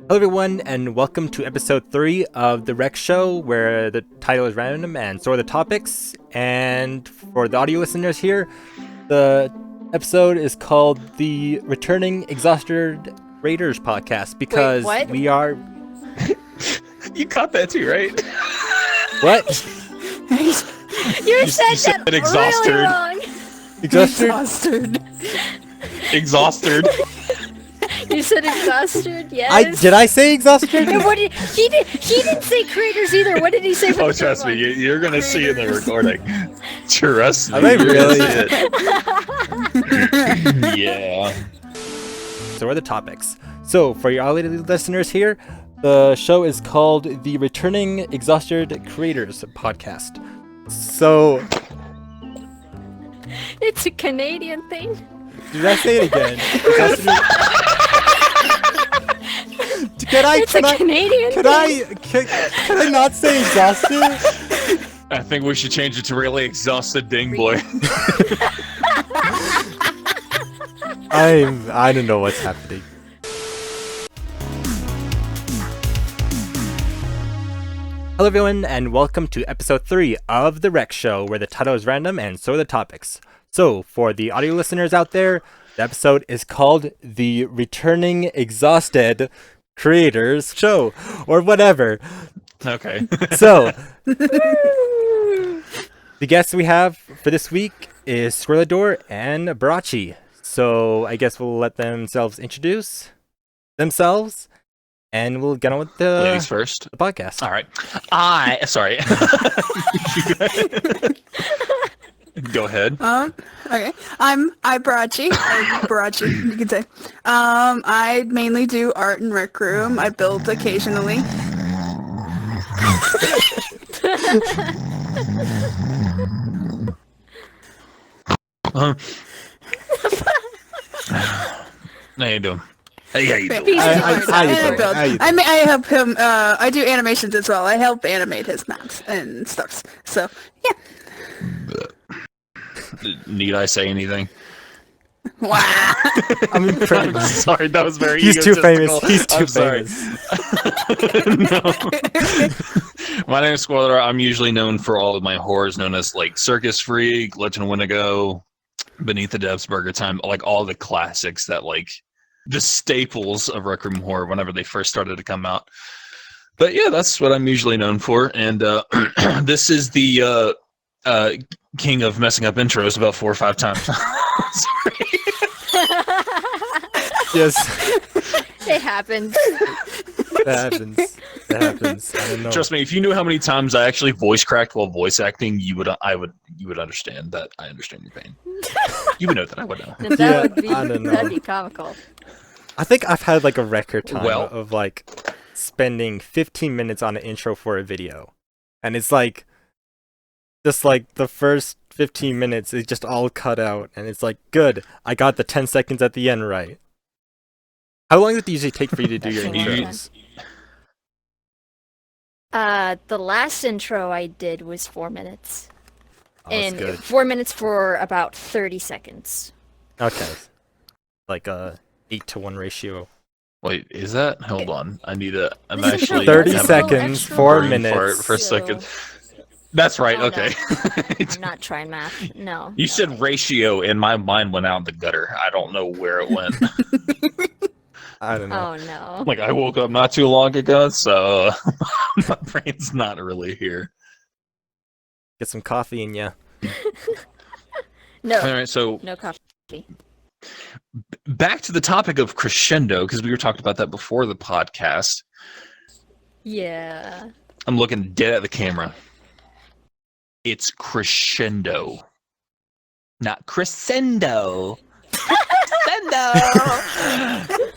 Hello everyone, and welcome to episode 3 of the R.E.C show, where the title is random and so are the topics. And for the audio listeners here, the episode is called the Returning Exhausted Raiders podcast because we are... You caught that too, right? What? You said that exhausted. really wrong. Exhausted? Exhausted. You said exhausted, yes. Did I say exhausted? And what did, he didn't say creators either. What did he say for the Trust me, one? you're gonna see it in the recording. Trust me. Am I really? Yeah. So what are the topics? So for your audio listeners here, the show is called the Returning Exhausted Creators podcast. So... It's a Canadian thing. Did I say it again? Can I not say exhausted? I think we should change it to really exhausted DingBoy. I don't know what's happening. Hello everyone, and welcome to episode 3 of the R.E.C show, where the title is random and so are the topics. So, for the audio listeners out there, the episode is called the Returning Exhausted Creators Show, or whatever. Okay. So, the guests we have for this week is Squirrelador and iiBurachi. So, I guess we'll let themselves introduce themselves, and we'll get on with the Ladies first. The podcast. All right. Sorry. Go ahead. Okay. I'm iiBurachi, or Burachi, you could say. I mainly do art in Rec Room. I build occasionally. How you doing? Hey, how you doing? I help him. I do animations as well. I help animate his maps and stuff. So yeah. Need I say anything? Wow. I'm impressed. Sorry, that was very He's too famous. egotistical. He's too I'm sorry. No. My name is Squirrel. I'm usually known for all of my horrors, known as like Circus Freak, Legend of Wendigo, Beneath the Depths, Burger Time, like all the classics that like the staples of Rec Room horror whenever they first started to come out. But yeah, that's what I'm usually known for. And this is the king of messing up intros about 4 or 5 times. Sorry. Yes. It happens. That happens. I don't know. Trust me, if you knew how many times I actually voice cracked while voice acting, you would understand that I understand your pain. You would know that I would know. That'd be comical. I think I've had like a record time Well- of like spending 15 minutes on an intro for a video. And it's like just like the first 15 minutes is just all cut out, and it's like, good, I got the 10 seconds at the end right. How long does it usually take for you to do your intros? The last intro I did was 4 minutes. Oh, that's And good. 4 minutes for about 30 seconds. Okay. Like a 8-to-1 ratio. Wait, is that? Hold on. I'm This actually... intro 30 does seconds, extra 4 long, minutes. For a second. That's right, Oh, okay. I'm not trying math. No. You said ratio, and my mind went out the gutter. I don't know where it went. I don't know. Oh no. Like, I woke up not too long ago, so my brain's not really here. Get some coffee in ya. No. All right, so No coffee. back to the topic of Crescendo, because we were talking about that before the podcast. Yeah. I'm looking dead at the camera. It's Crescendo, not Crescendo. Crescendo.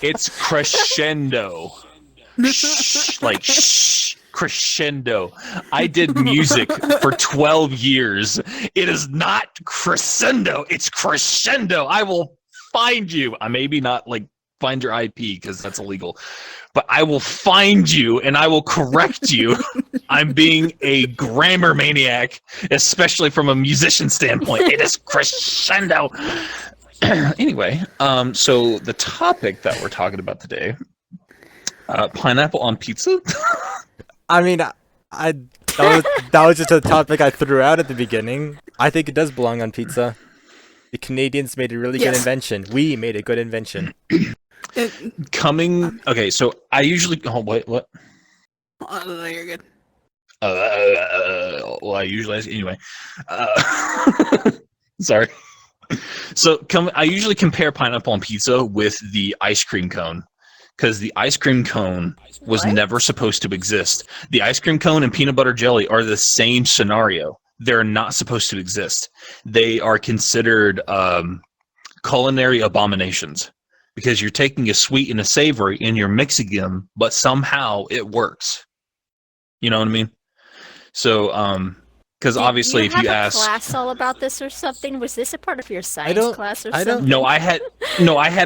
It's Crescendo. Shh, like shh, Crescendo. I did music for 12 years. It is not Crescendo. It's Crescendo. I will find you. I maybe not like find your IP because that's illegal. But I will find you and I will correct you. I'm being a grammar maniac, especially from a musician standpoint. It is Crescendo. Anyway, so the topic that we're talking about today Pineapple on pizza? I mean, that was just a topic I threw out at the beginning. I think it does belong on pizza. The Canadians made a really good invention. We made a good invention. Okay, so I usually. Oh, wait, what? Oh, no, you're good. Well, I usually anyway. Sorry. So I usually compare pineapple on pizza with the ice cream cone, because the ice cream cone was never supposed to exist. The ice cream cone and peanut butter jelly are the same scenario. They're not supposed to exist. They are considered culinary abominations, because you're taking a sweet and a savory and you're mixing them, but somehow it works. You know what I mean? So, because obviously, if you ask, class all about this or something, was this a part of your science class or something? No, I had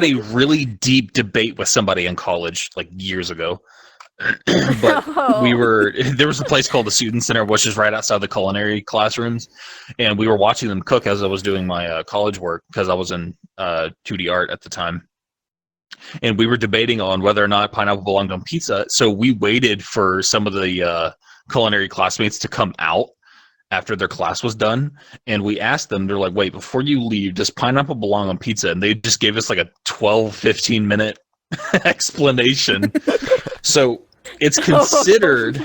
a really deep debate with somebody in college like years ago. But there was a place called the Student Center, which is right outside the culinary classrooms, and we were watching them cook as I was doing my college work, because I was in 2D art at the time. And we were debating on whether or not pineapple belonged on pizza. So we waited for some of the culinary classmates to come out after their class was done. And we asked them, they're like, wait, before you leave, does pineapple belong on pizza? And they just gave us like a 12, 15-minute explanation. So it's considered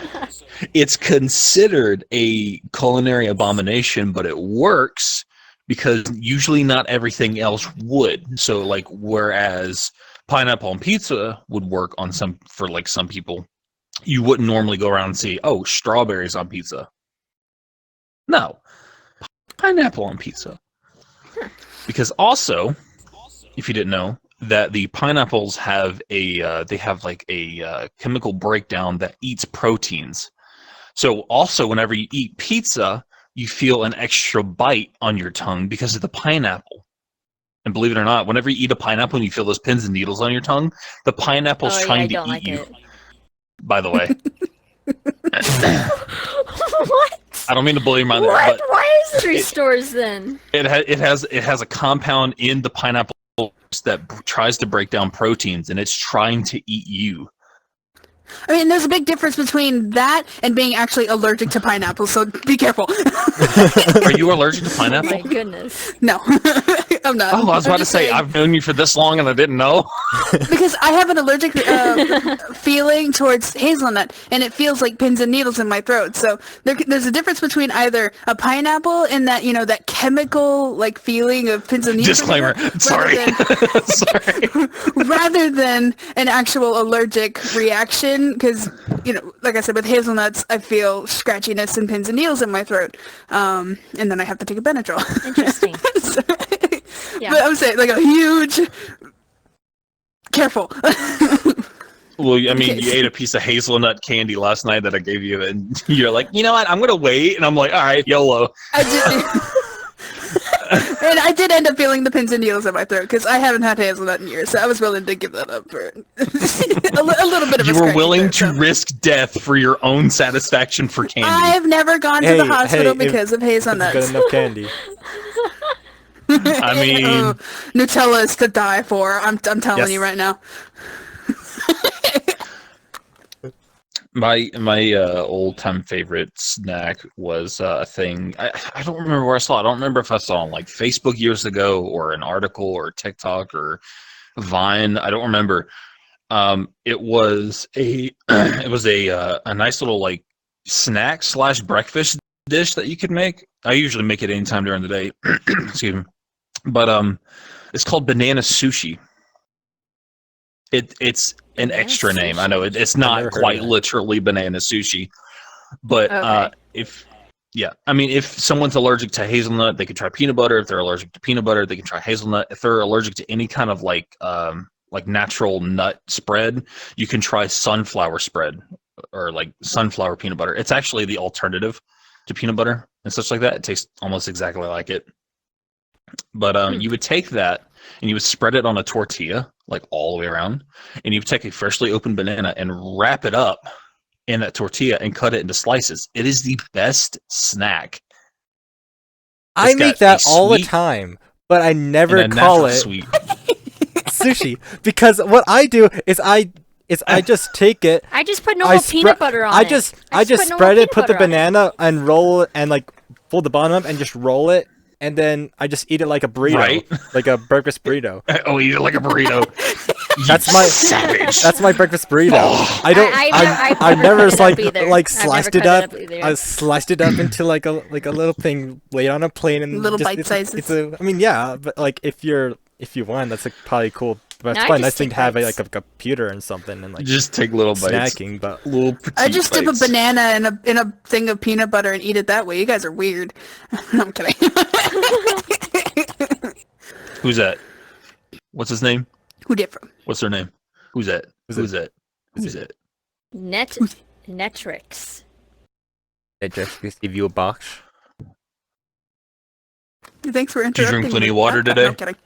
a culinary abomination, but it works because usually not everything else would. So like, whereas pineapple on pizza would work on some people, you wouldn't normally go around and see, oh, strawberries on pizza. No, pineapple on pizza. Because also, if you didn't know, that the pineapples have a chemical breakdown that eats proteins. So also, whenever you eat pizza, you feel an extra bite on your tongue because of the pineapple. And believe it or not, whenever you eat a pineapple and you feel those pins and needles on your tongue, the pineapple's trying to eat you. By the way. What? I don't mean to blow your mind. What? But why is 3 stores then? It has a compound in the pineapple that tries to break down proteins, and it's trying to eat you. I mean, there's a big difference between that and being actually allergic to pineapple, so be careful. Are you allergic to pineapple? Oh my goodness. No, I'm not. Oh, I was about to say, I've known you for this long and I didn't know. Because I have an allergic feeling towards hazelnut, and it feels like pins and needles in my throat. So there's a difference between either a pineapple and that, that chemical like feeling of pins and needles. Disclaimer. Sorry. Rather than an actual allergic reaction. Because, like I said, with hazelnuts, I feel scratchiness and pins and needles in my throat. And then I have to take a Benadryl. Interesting. Yeah. But I'm saying, like, a huge... Careful. Well, I mean, you ate a piece of hazelnut candy last night that I gave you, and you're like, you know what, I'm going to wait. And I'm like, all right, YOLO. I did. And I did end up feeling the pins and needles in my throat, because I haven't had hazelnut in years, so I was willing to give that up for a little bit of You were willing to risk death for your own satisfaction for candy. I've never gone to the hospital because of hazelnuts. Good enough candy. I mean... Nutella is to die for, I'm telling you right now. My old time favorite snack was a thing. I don't remember where I saw it. I don't remember if I saw it on like Facebook years ago or an article or TikTok or Vine. I don't remember. It was a nice little like snack / breakfast dish that you could make. I usually make it anytime during the day. Excuse me. But it's called banana sushi. It's an extra name. I know it's not quite literally banana sushi, but if someone's allergic to hazelnut, they can try peanut butter. If they're allergic to peanut butter, they can try hazelnut. If they're allergic to any kind of like natural nut spread, you can try sunflower spread or like sunflower peanut butter. It's actually the alternative to peanut butter and such like that. It tastes almost exactly like it. But you would take that and you would spread it on a tortilla, like all the way around, and you would take a freshly opened banana and wrap it up in that tortilla and cut it into slices. It is the best snack. I make that all the time, but I never call it sweet sushi, because what I do is I I just take it. I just put normal peanut butter on I it. just put spread normal it, put the peanut butter on it. banana, and roll it, and like fold the bottom up, and just roll it, and then I just eat it like a burrito, Right. like a breakfast burrito. Oh, eat it like a burrito. That's my savage. That's my breakfast burrito. Oh. I've never cut it like up either. like I've never sliced cut it up. either. I sliced it up into like a little thing, laid on a plate, and Little just, bite it's sizes. I mean, yeah, but like if you want, that's like probably cool. But No, it's I probably a just nice thing take to have bites. like a computer and something and like Just take little bites. snacking. But Little petite I just dip a bites. banana in a thing of peanut butter and eat it that way. You guys are weird. No, I'm kidding. Who's that? What's his name? Who did from? What's their name? Who's that? Who's that? Who's that? Netrix. I just give you a box. Thanks for you interrupting. drink plenty me. of water No, today? I'm kidding.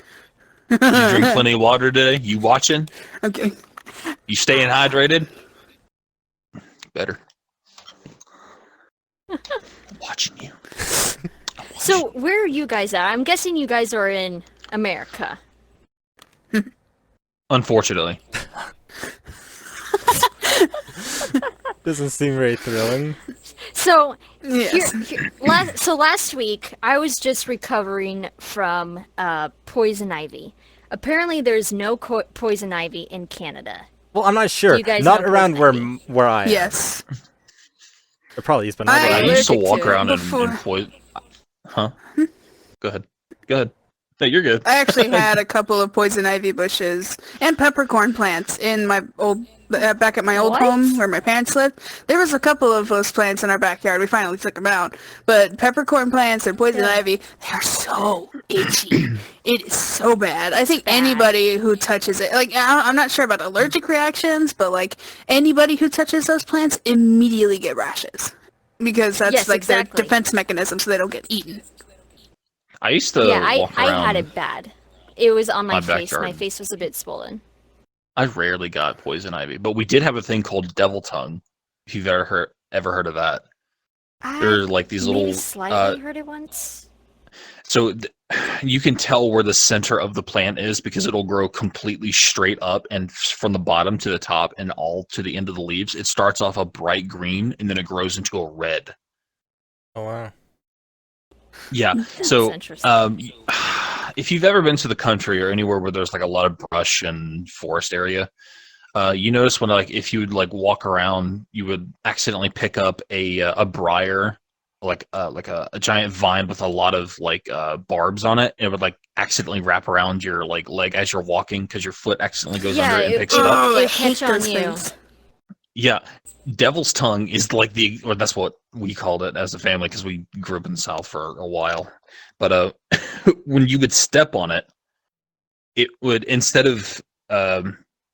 Did you drink plenty of water today? You watching? Okay. You staying hydrated? Better. I'm watching you. So where are you guys at? I'm guessing you guys are in America. Unfortunately. Doesn't seem very thrilling. So Yes. last week I was just recovering from poison ivy. Apparently there's no poison ivy in Canada. Well, I'm not sure. You guys Not know around poison where I am. Yes. There probably is, but not I- where I I am. used to allergic walk to it around before. and poison. Huh? Go ahead. Go ahead. No, you're good. I actually had a couple of poison ivy bushes and peppercorn plants in my old back at my old What? home where my parents lived. There was a couple of those plants in our backyard. We finally took them out. But peppercorn plants and poison ivy, they're so itchy. It is so bad. I think bad. anybody who touches it, like I'm not sure about allergic reactions, but like anybody who touches those plants immediately get rashes because that's Yes, like exactly. their defense mechanism, so they don't get eaten. I used to Yeah, walk I around. had it bad. It was on my my face. My backyard. face was a bit swollen. I rarely got poison ivy, but we did have a thing called devil tongue. If you've ever heard of that, they're like these Maybe little. slightly heard it once. So you can tell where the center of the plant is because it'll grow completely straight up and from the bottom to the top and all to the end of the leaves. It starts off a bright green and then it grows into a red. Oh wow. Yeah. That's So interesting. if you've ever been to the country or anywhere where there's like a lot of brush and forest area, you notice when like if you would like walk around, you would accidentally pick up a briar, like a giant vine with a lot of like barbs on it. And it would like accidentally wrap around your like leg as you're walking because your foot accidentally goes under it and picks it up. Oh, I It hate catch on those you. things. Yeah, devil's tongue is like or that's what we called it as a family because we grew up in the South for a while. But when you would step on it, it would instead of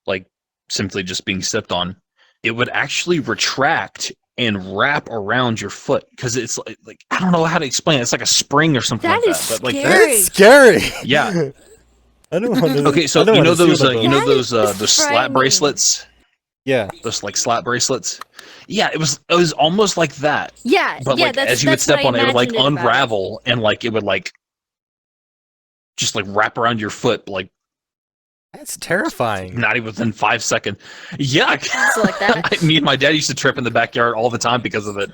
like simply just being stepped on, it would actually retract and wrap around your foot because it's like I don't know how to explain it. It's like a spring or something That like is that. But like scary. That's scary. yeah. I don't want to. Okay, so I don't you know wanna see those what you know That those is those slap frightening. bracelets. Yeah. Those like slap bracelets. Yeah, it was almost like that. Yeah, But yeah. like That's, as you would that's what step I on it, it would like imagined about it. unravel and like it would like just like wrap around your foot like That's terrifying. not even within 5 seconds. Yeah. So like that. Me and my dad used to trip in the backyard all the time because of it.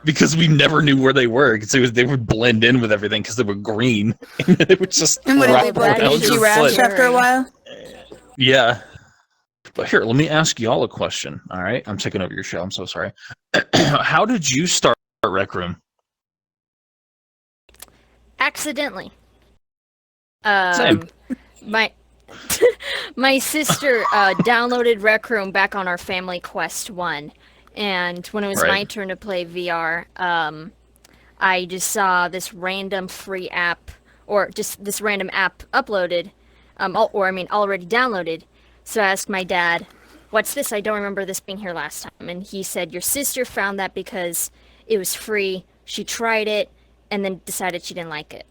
Because we never knew where they were. So they would blend in with everything because they were green. And they would just And what did wrap they That around is did your you rash foot. after a while? Yeah. But here, let me ask y'all a question. All right. I'm taking over your show. I'm so sorry. How did you start Rec Room? Accidentally. Same. My my sister downloaded Rec Room back on our Family Quest 1, and when it was Right. my turn to play VR, I just saw this random free app, or just this random app uploaded, already downloaded. So I asked my dad, "What's this? I don't remember this being here last time." And he said, "Your sister found that because it was free. She tried it, and then decided she didn't like it."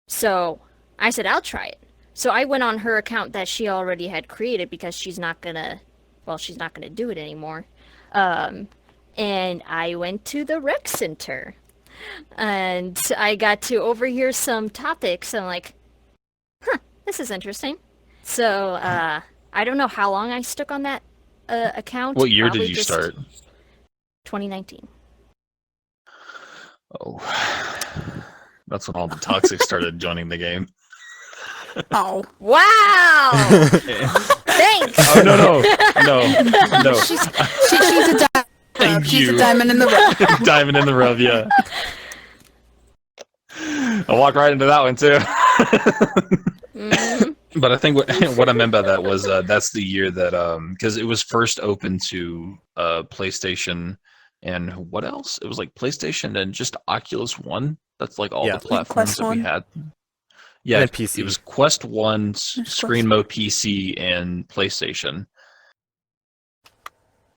So I said, "I'll try it." So I went on her account that she already had created because she's not gonna do it anymore. And I went to the rec center, and I got to overhear some topics. I'm like, "Huh, this is interesting." So I don't know how long I stuck on that account. What year probably did you just start? 2019. Oh, that's when all the toxics started joining the game. Oh, Wow! Thanks. Oh no! she's a diamond. Thank She's you. a diamond in the rough. Diamond in the rough, yeah. I walked right into that one too. Mhm. But I think what I meant by that was that's the year that because it was first open to PlayStation and what else? It was like PlayStation and just Oculus One. That's like all Yeah. the platforms Quest that we 1. had. Yeah, And then PC. it was Quest One, There's Screen Quest Mode PC, and PlayStation,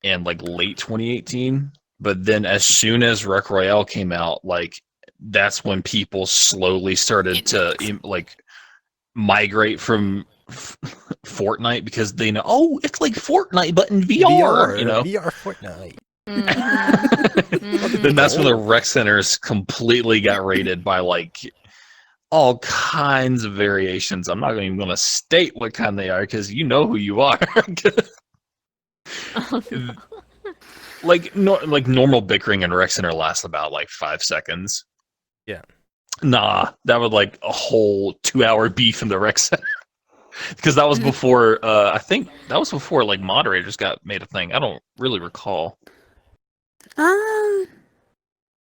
and like late 2018. But then as soon as Rec Royale came out, like that's when people slowly started to like migrate from Fortnite because they know, oh, it's like Fortnite but in VR, you know. VR Fortnite. Mhm. Then that's when the rec centers completely got raided by like all kinds of variations. I'm not even going to state what kind they are because you know who you are. Like normal bickering in rec center lasts about like 5 seconds. Yeah. Nah, that was like a whole 2-hour beef in the rec center. Because that was before, I think that was before like moderators got made a thing. I don't really recall. I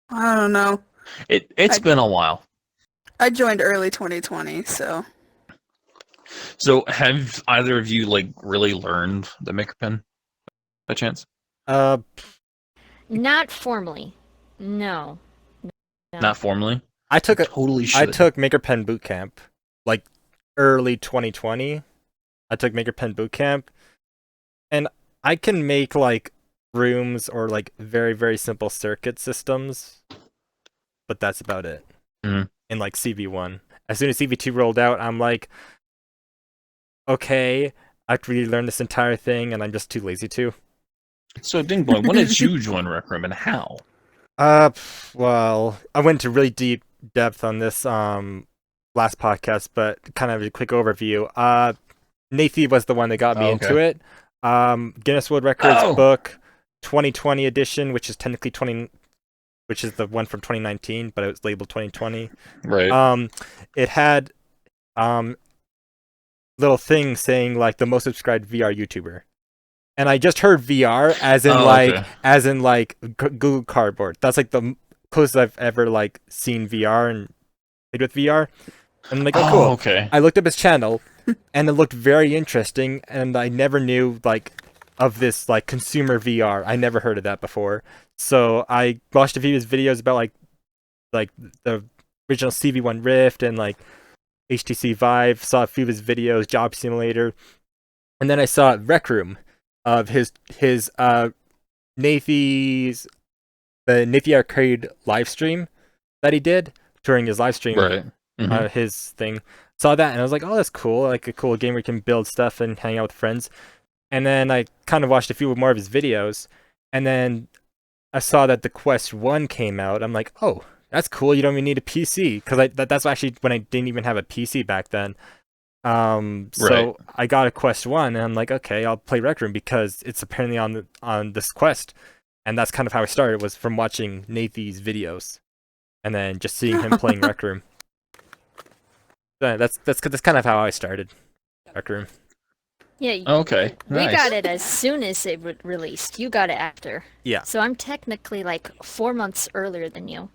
don't know. It's been a while. I joined early 2020, so So have either of you like really learned the Maker Pen by chance? Not formally. No. No. Not formally. I took Totally I should. took Maker Pen Bootcamp, like early 2020. I took Maker Pen Bootcamp, and I can make like rooms or like very very simple circuit systems, but that's about it. Mhm. In like CV1, as soon as CV2 rolled out, I'm like, okay, I have to really learn this entire thing, and I'm just too lazy to. So DingBoy, when did you join Rec Room and how? Well, I went into really deep depth on this last podcast, but kind of a quick overview. Nathy was the one that got me Oh, into okay. it. Guinness World Records Oh. book 2020 edition, which is technically 20, which is the one from 2019, but it was labeled 2020. Right. It had little thing saying like the most subscribed VR YouTuber. And I just heard VR as in Google Cardboard. That's like the closest I've ever like seen VR and played with VR. And I'm like, oh, cool. Okay. I looked up his channel, and it looked very interesting. And I never knew like of this like consumer VR. I never heard of that before. So I watched a few of his videos about like the original CV1 Rift and like HTC Vive. Saw a few of his videos, Job Simulator, and then I saw Rec Room of his Nathy's the Nathy Arcade live stream that he did during his live stream. Right. Mhm. His thing. Saw that and I was like, oh, that's cool. Like a cool game where you can build stuff and hang out with friends. And then I kind of watched a few more of his videos, and then I saw that the Quest 1 came out. I'm like, oh, that's cool. You don't even need a PC, because that's actually when I didn't even have a PC back then. So Right. I got a Quest 1, and I'm like, okay, I'll play Rec Room because it's apparently on this Quest. And that's kind of how I started, was from watching Nathy's videos and then just seeing him playing Rec Room. That's kind of how I started Rec Room. Yeah, Okay. we Nice. got it as soon as it released. You got it after. Yeah. So I'm technically like 4 months earlier than you.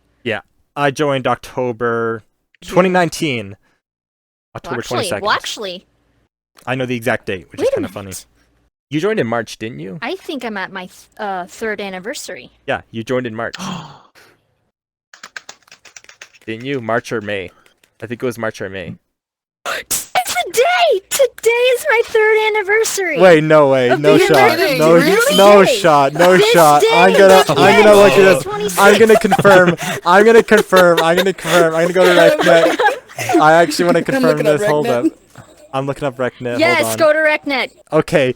I joined October 2019. October 22nd. Well, actually, I know the exact date, which is wait a kind of funny. minute. You joined in March, didn't you? I think I'm at my third anniversary. Yeah, you joined in March. Didn't you? March or May? I think it was March or May. Today! Today is my third anniversary! Wait, no way. No You're shot. kidding. No, Really? no shot. No This shot. day, I'm gonna look at this. 26th. I'm gonna confirm. I'm gonna go to RecNet. I actually want to confirm looking up this. Hold up. RecNet. I'm looking up RecNet. Yes, Hold on. go to RecNet. Okay.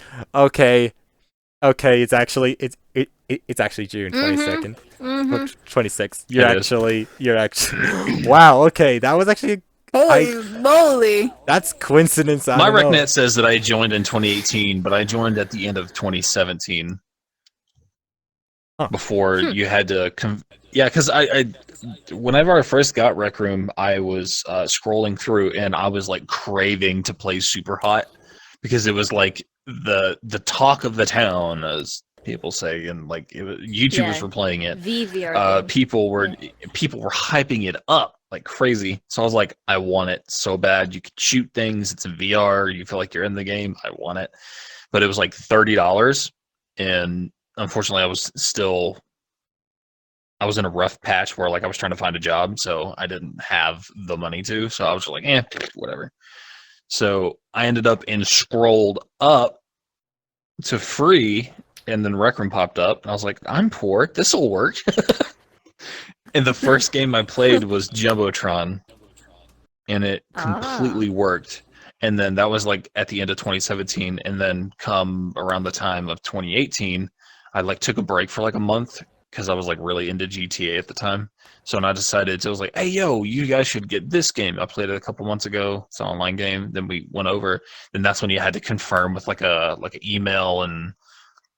It's actually June 22nd. Mm-hmm. 26th. You're It is. actually wow, okay. That was actually Holy moly! That's coincidence. I My don't know. RecNet says that I joined in 2018, but I joined at the end of 2017. Huh. Before you had to, because I, whenever I first got Rec Room, I was scrolling through and I was like craving to play Super Hot because it was like the talk of the town, as people say, and like YouTubers were playing it. VR. People were hyping it up like crazy. So I was like, I want it so bad. You could shoot things. It's in VR. You feel like you're in the game. I want it. But it was like $30, and unfortunately, I was in a rough patch where like I was trying to find a job, so I didn't have the money to. So I was just like, whatever. So I ended up scrolled up to free, and then Rec Room popped up, and I was like, I'm poor. This will work. And the first game I played was Jumbotron, and it completely worked. And then that was like at the end of 2017, and then come around the time of 2018, I like took a break for like a month because I was like really into GTA at the time. So when I decided, I was like, hey, yo, you guys should get this game. I played it a couple months ago. It's an online game. Then we went over. Then that's when you had to confirm with like an email and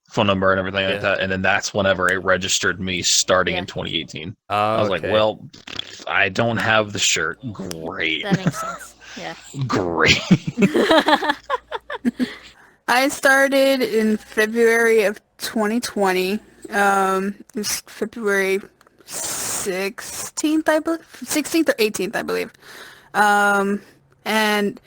phone number and everything like that. And then that's whenever it registered me starting in 2018. I was like, well, I don't have the shirt. Great. That makes sense. Yeah. Great. I started in February of 2020. It was February 16th, I believe. 16th or 18th, I believe. And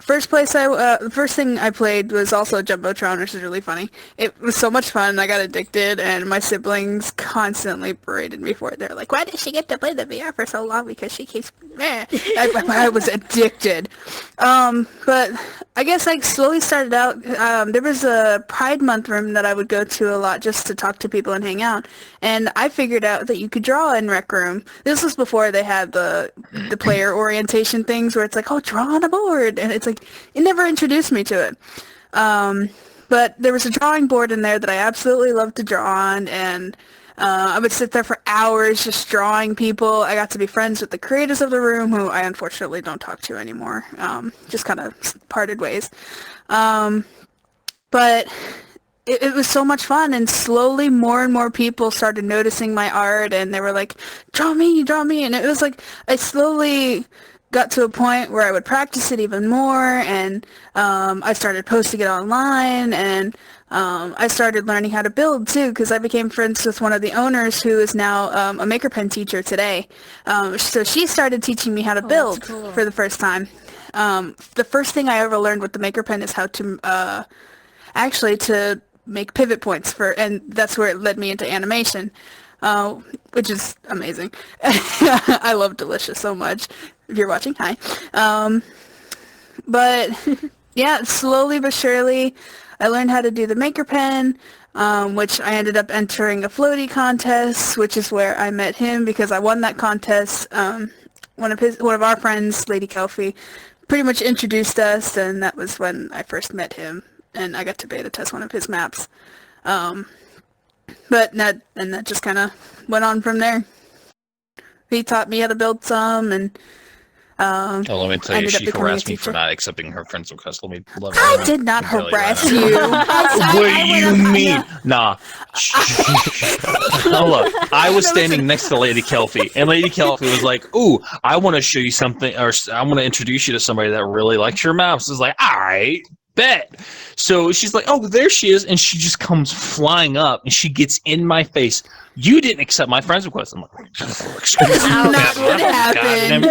the first thing I played was also Jumbotron, which is really funny. It was so much fun. I got addicted, and my siblings constantly berated me for it. They're like, "Why did she get to play the VR for so long? Because she keeps." I was addicted. But I guess I slowly started out. There was a Pride Month room that I would go to a lot just to talk to people and hang out. And I figured out that you could draw in Rec Room. This was before they had the player orientation things where it's like, oh, draw on a board, and it's like it never introduced me to it. But there was a drawing board in there that I absolutely loved to draw on, and I would sit there for hours just drawing people. I got to be friends with the creators of the room, who I unfortunately don't talk to anymore. Just kind of parted ways. But it was so much fun, and slowly more and more people started noticing my art, and they were like, draw me, and it was like I slowly got to a point where I would practice it even more, and I started posting it online, and I started learning how to build too, because I became friends with one of the owners who is now a Maker Pen teacher today. So she started teaching me how to build for the first time. The first thing I ever learned with the Maker Pen is how to actually to make pivot points and that's where it led me into animation, which is amazing. I love Delicious so much. If you're watching, hi. But yeah, slowly but surely, I learned how to do the Maker Pen, which I ended up entering a floaty contest, which is where I met him because I won that contest. One of our friends, Lady Kelfie, pretty much introduced us, and that was when I first met him, and I got to beta test one of his maps. But that just kind of went on from there. He taught me how to build some, and let me tell you, she harassed me for not accepting her friend's request. I did not harass you. What do you mean? Nah. Look, I was standing next to Lady Kelfie, and Lady Kelfie was like, ooh, I want to show you something, or I want to introduce you to somebody that really likes your maps. I was like, all right, bet. So she's like, oh, there she is, and she just comes flying up, and she gets in my face. You didn't accept my friend's request. I'm like, excuse me. That's not what happened.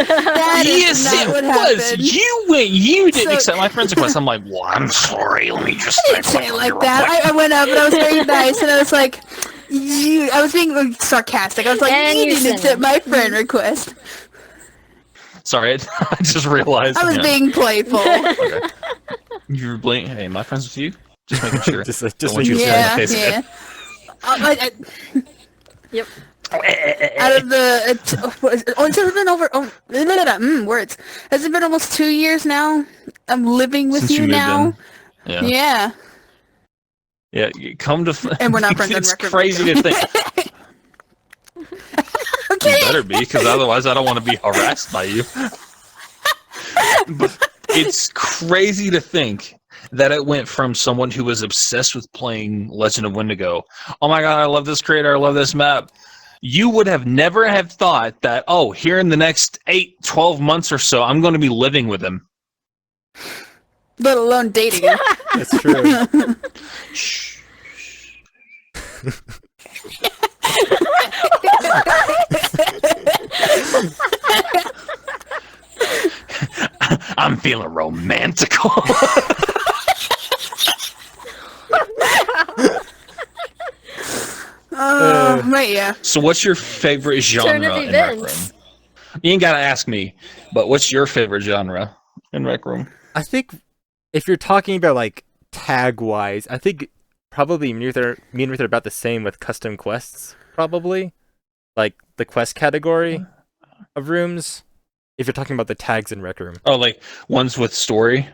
Yes, it was. You didn't accept my friend's request. I'm like, well, I'm sorry. Let me just say it like that. I went up and I was very nice, and I was like, I was being sarcastic. I was like, you didn't accept my friend request. Sorry, I just realized. I was being playful. Okay. You were blinking. Hey, my friends with you? Just making sure. just want you to say in the face yeah. again. Yep. Out of the it's been over words. Has it been almost 2 years now? I'm living with you now. Yeah. Yeah. You come to. And we're not friends on It's record. crazy to think. Okay. You better be, because otherwise I don't want to be harassed by you. It's crazy to think that it went from someone who was obsessed with playing Legend of Wendigo. Oh my god, I love this creator, I love this map. You would have never have thought that, oh, here in the next 12 months or so, I'm going to be living with him. Let alone dating him. That's true. Shh. I'm feeling romantical. Right, yeah. So what's your favorite genre Turn of in Rec Room? events. You ain't gotta ask me, but what's your favorite genre in Rec Room? I think if you're talking about like tag wise, I think probably me and Ruth are about the same with custom quests. Probably like the quest category of rooms. If you're talking about the tags in Rec Room, Oh, like ones with story?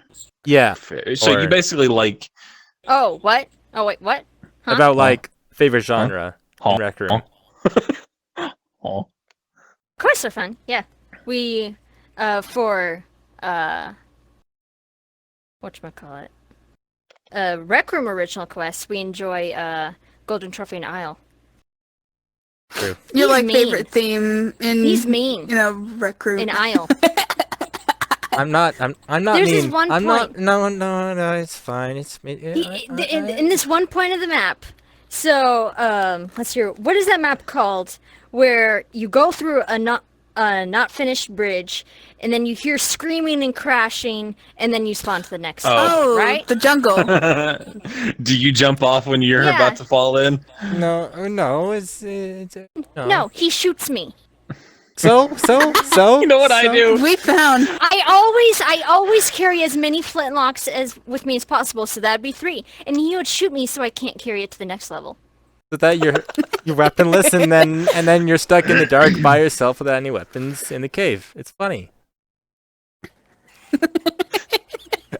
yeah. So Or- you basically like... Oh, what? Oh, wait, what? Huh? About like favorite genre in Rec Room. Oh. Quests are fun, yeah. We, for, whatchamacallit? Rec Room original quests, we enjoy, Golden Trophy and Isle. True. Your He's like mean. favorite theme in He's mean. Rec Room. In Isle. I'm not There's this mean. one I'm not. point- No. It's fine. It's me. In this one point of the map. So, let's hear. What is that map called? Where you go through a not finished bridge, and then you hear screaming and crashing, and then you spawn to the next one, Oh, right? the jungle. Do you jump off when you're Yeah. about to fall in? No. It's No, he shoots me. So. You know what I do? We found. I always carry as many flintlocks as with me as possible, so that'd be 3. And he would shoot me, so I can't carry it to the next level. So that you're weaponless, and then you're stuck in the dark by yourself without any weapons in the cave. It's funny.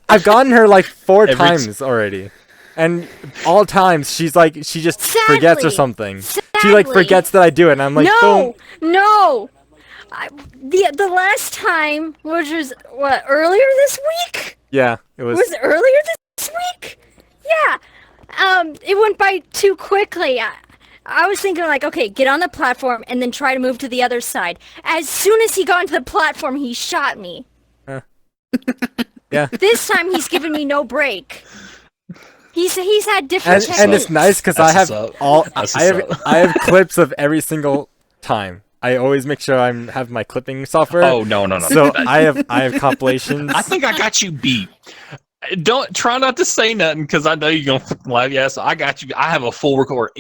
I've gotten her like 4 Every times already, and all times she just forgets or Sadly. something. She like Sadly. forgets that I do it, and I'm like, boom. No. The last time, which was what, earlier this week? Yeah, it was. Was it earlier this week? Yeah. It went by too quickly. I was thinking like, okay, get on the platform and then try to move to the other side. As soon as he got onto the platform, he shot me. Yeah. This time he's given me no break. He's had different techniques. And it's nice because I That's have what's up. That's I what's have up. I have clips of every single time. I always make sure have my clipping software. Oh, no. So I have compilations. I think I got you beat. Don't try not to say nothing because I know you're gonna laugh. Yes, I got you. I have a full record.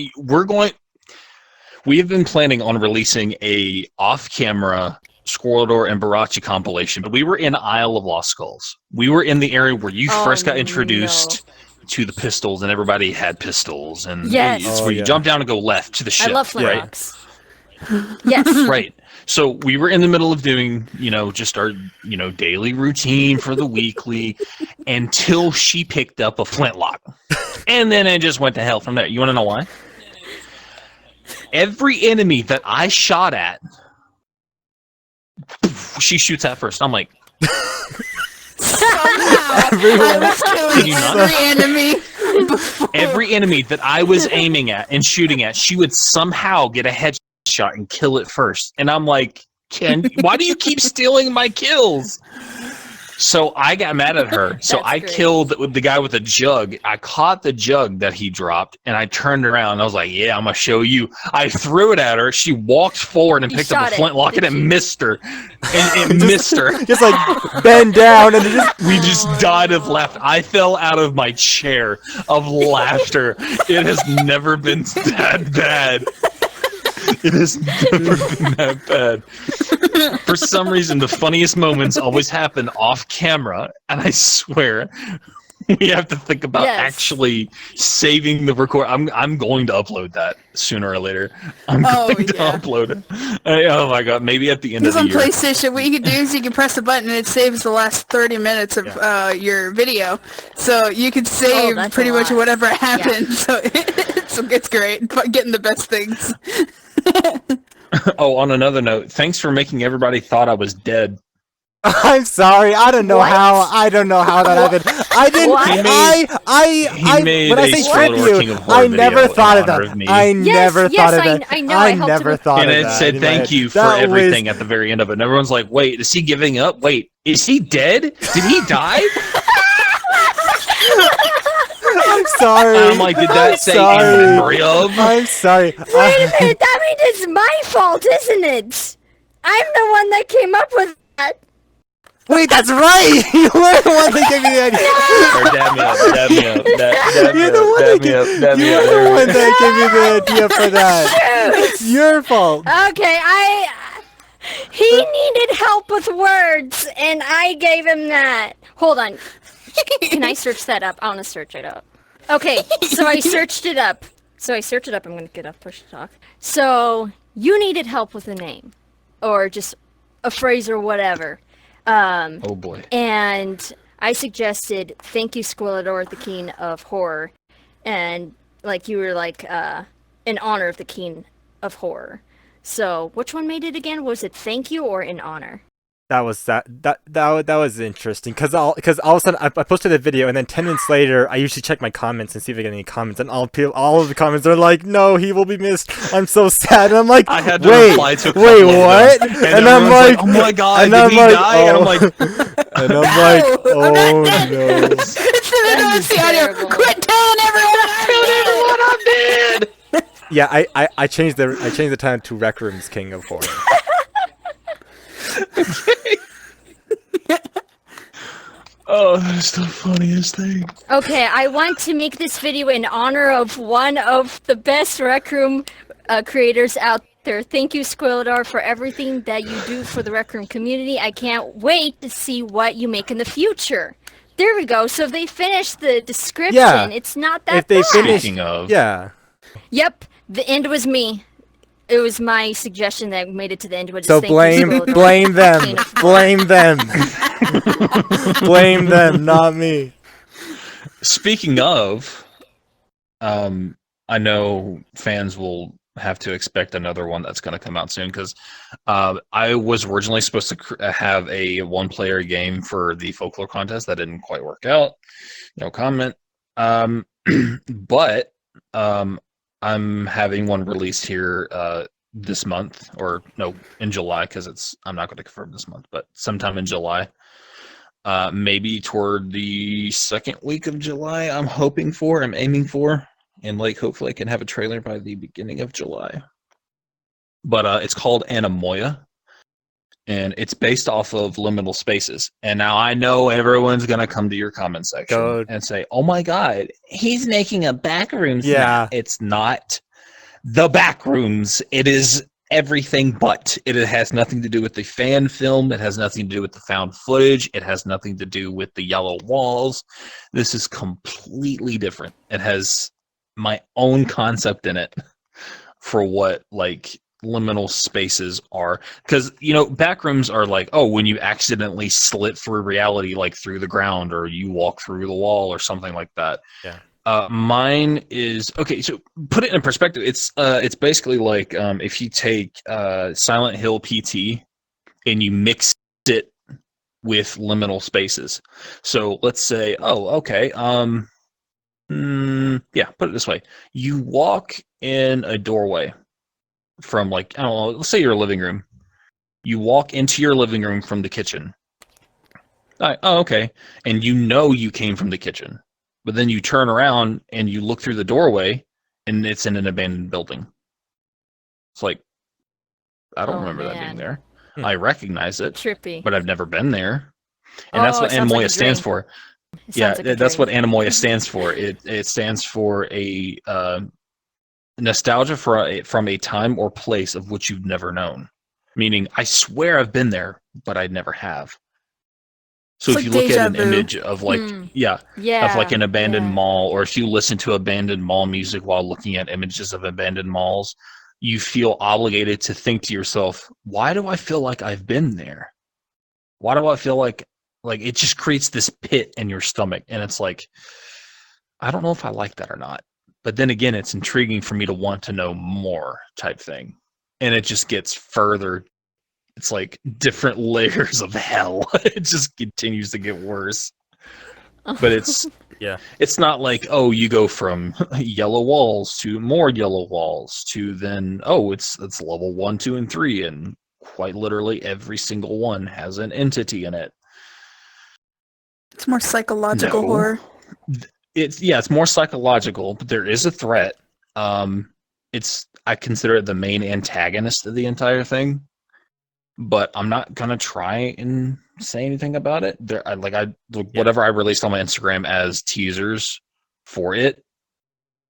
We have been planning on releasing a off-camera Squirrelador and Barachi compilation, but we were in Isle of Lost Skulls. We were in the area where you Oh, first got introduced to the pistols, and everybody had pistols. And Yes. it's Oh, where you yeah. jump down and go left to the ship. I love right? flintlocks. Yes. Right. So we were in the middle of doing, just our, daily routine for the weekly until she picked up a flintlock. And then it just went to hell from there. You want to know why? Every enemy that I shot at, she shoots at first. I'm like, I was killing Did you not? every enemy before. every enemy that I was aiming at and shooting at, she would somehow get a headshot and kill it first. And I'm like, why do you keep stealing my kills? So I got mad at her. So That's I great. killed the guy with a jug. I caught the jug that he dropped, and I turned around. And I was like, yeah, I'm going to show you. I threw it at her. She walked forward and You picked up shot a it, flintlock, and did it you? missed her. And it missed her. Just like bend down and just We just died of laughter. I fell out of my chair of laughter. It has never been that bad. It has never been that bad. For some reason, the funniest moments always happen off camera, and I swear we have to think about Yes. actually saving the record. I'm going to upload that sooner or later. I'm Oh, going to yeah. upload it. Oh my god, maybe at the end of Because the on year. PlayStation, what you can do is you can press a button and it saves the last 30 minutes of your video. So you can save that's a pretty much lot. whatever happened. So it's great. But getting the best things. Oh, on another note, thanks for making everybody thought I was dead. I'm sorry. I don't know What? how. I don't know how that happened. I didn't. What? He made When I a say Squirrelador King tribute, of Horror I never video thought in of honor that. of me. I never Yes, thought of I- that. I know, I helped never him. thought And of it that. said in my thank head. you for That everything was- at the very end of it. And everyone's like, wait, is he giving up? Wait, is he dead? Did he die? I'm sorry. And I'm like, did that say sorry. in memory of? I'm sorry. Wait a minute, that means it's my fault, isn't it? I'm the one that came up with that. Wait, that's right. You were the one that gave me the idea. Or dab me up, dab me up, dab me You're up, the one dab that me up, gave, dab me you up. were the one that gave me the idea for that. It's your fault. Okay, he needed help with words, and I gave him that. Hold on. Can I search that up? I want to search it up. Okay, so I searched it up. I'm going to get off push to talk. So, you needed help with a name. Or just a phrase or whatever. Oh boy. And I suggested, thank you, Squirrelador, the King of Horror. And, like, you were like, in honor of the King of Horror. So, which one made it again? Was it thank you or in honor? That was interesting because all of a sudden I posted a video and then 10 minutes later I usually check my comments and see if I get any comments and all of the comments are like, no, he will be missed. I'm so sad. And I'm like, I had to wait, reply to a wait, couple of what? them. And I'm like, oh my god, and did I'm he like, die? And I'm oh. like, and I'm like, I'm not oh dead. no. That's the audio. terrible. Quit telling everyone I'm dead. I'm dead. Yeah, I changed the time to Rec Room's King of Horror. Oh, that's the funniest thing. Okay, I want to make this video in honor of one of the best Rec Room creators out there. Thank you, Squirrelador, for everything that you do for the Rec Room community. I can't wait to see what you make in the future. There we go. So if they finish the description, Yeah. it's not that If they bad. finish- Speaking of, Yeah. Yep, the end was me. It was my suggestion that made it to the end. Was So thank you, blame Squirrelador, blame them. King of Horror. Blame them. Blame them, not me. speaking of, I know fans will have to expect another one that's going to come out soon because I was originally supposed to have a one-player game for the folklore contest that didn't quite work out. No comment. But I'm having one released here this month, or no, in July, because I'm not going to confirm this month, but sometime in July. Maybe toward the second week of July, I'm aiming for, and like hopefully I can have a trailer by the beginning of July. But it's called Anemoia, and it's based off of liminal spaces. And now I know everyone's gonna come to your comment section and say, "Oh my God, he's making a backrooms." Yeah. It's not the backrooms. It is everything but. It has nothing to do with the fan film. It has nothing to do with the found footage. It has nothing to do with the yellow walls. This is completely different. It has my own concept in it for what like liminal spaces are, because backrooms are like, oh, when you accidentally slip through reality, like through the ground, or you walk through the wall or something like that. Yeah. Mine is okay. So put it in perspective. It's basically like if you take Silent Hill PT and you mix it with liminal spaces. So let's say, oh, okay, yeah, put it this way: you walk in a doorway from, like, I don't know, let's say your living room. You walk into your living room from the kitchen. Oh, okay, and you came from the kitchen. But then you turn around and you look through the doorway, and it's in an abandoned building. It's like, I don't remember that being there. I recognize it, Trippy. but I've never been there. And that's what it sounds like Anemoia a stands dream. for. It Yeah, sounds like a that's what dream. Anemoia stands for. It stands for a nostalgia from a time or place of which you've never known. Meaning, I swear I've been there, but I never have. So It's if like you look deja at an vu. image of like, Yeah. of like an abandoned yeah. mall, or if you listen to abandoned mall music while looking at images of abandoned malls, you feel obligated to think to yourself, why do I feel like I've been there? Why do I feel like it just creates this pit in your stomach? And it's like, I don't know if I like that or not. But then again, it's intriguing for me to want to know more type thing. And it just gets further it's like different layers of hell. It just continues to get worse. But it's not like, oh, you go from yellow walls to more yellow walls to then, oh, it's level 1, 2, and 3, and quite literally every single one has an entity in it. It's more psychological horror. It's more psychological, but there is a threat. I consider it the main antagonist of the entire thing, but I'm not gonna try and say anything about it. Whatever I released on my Instagram as teasers for it,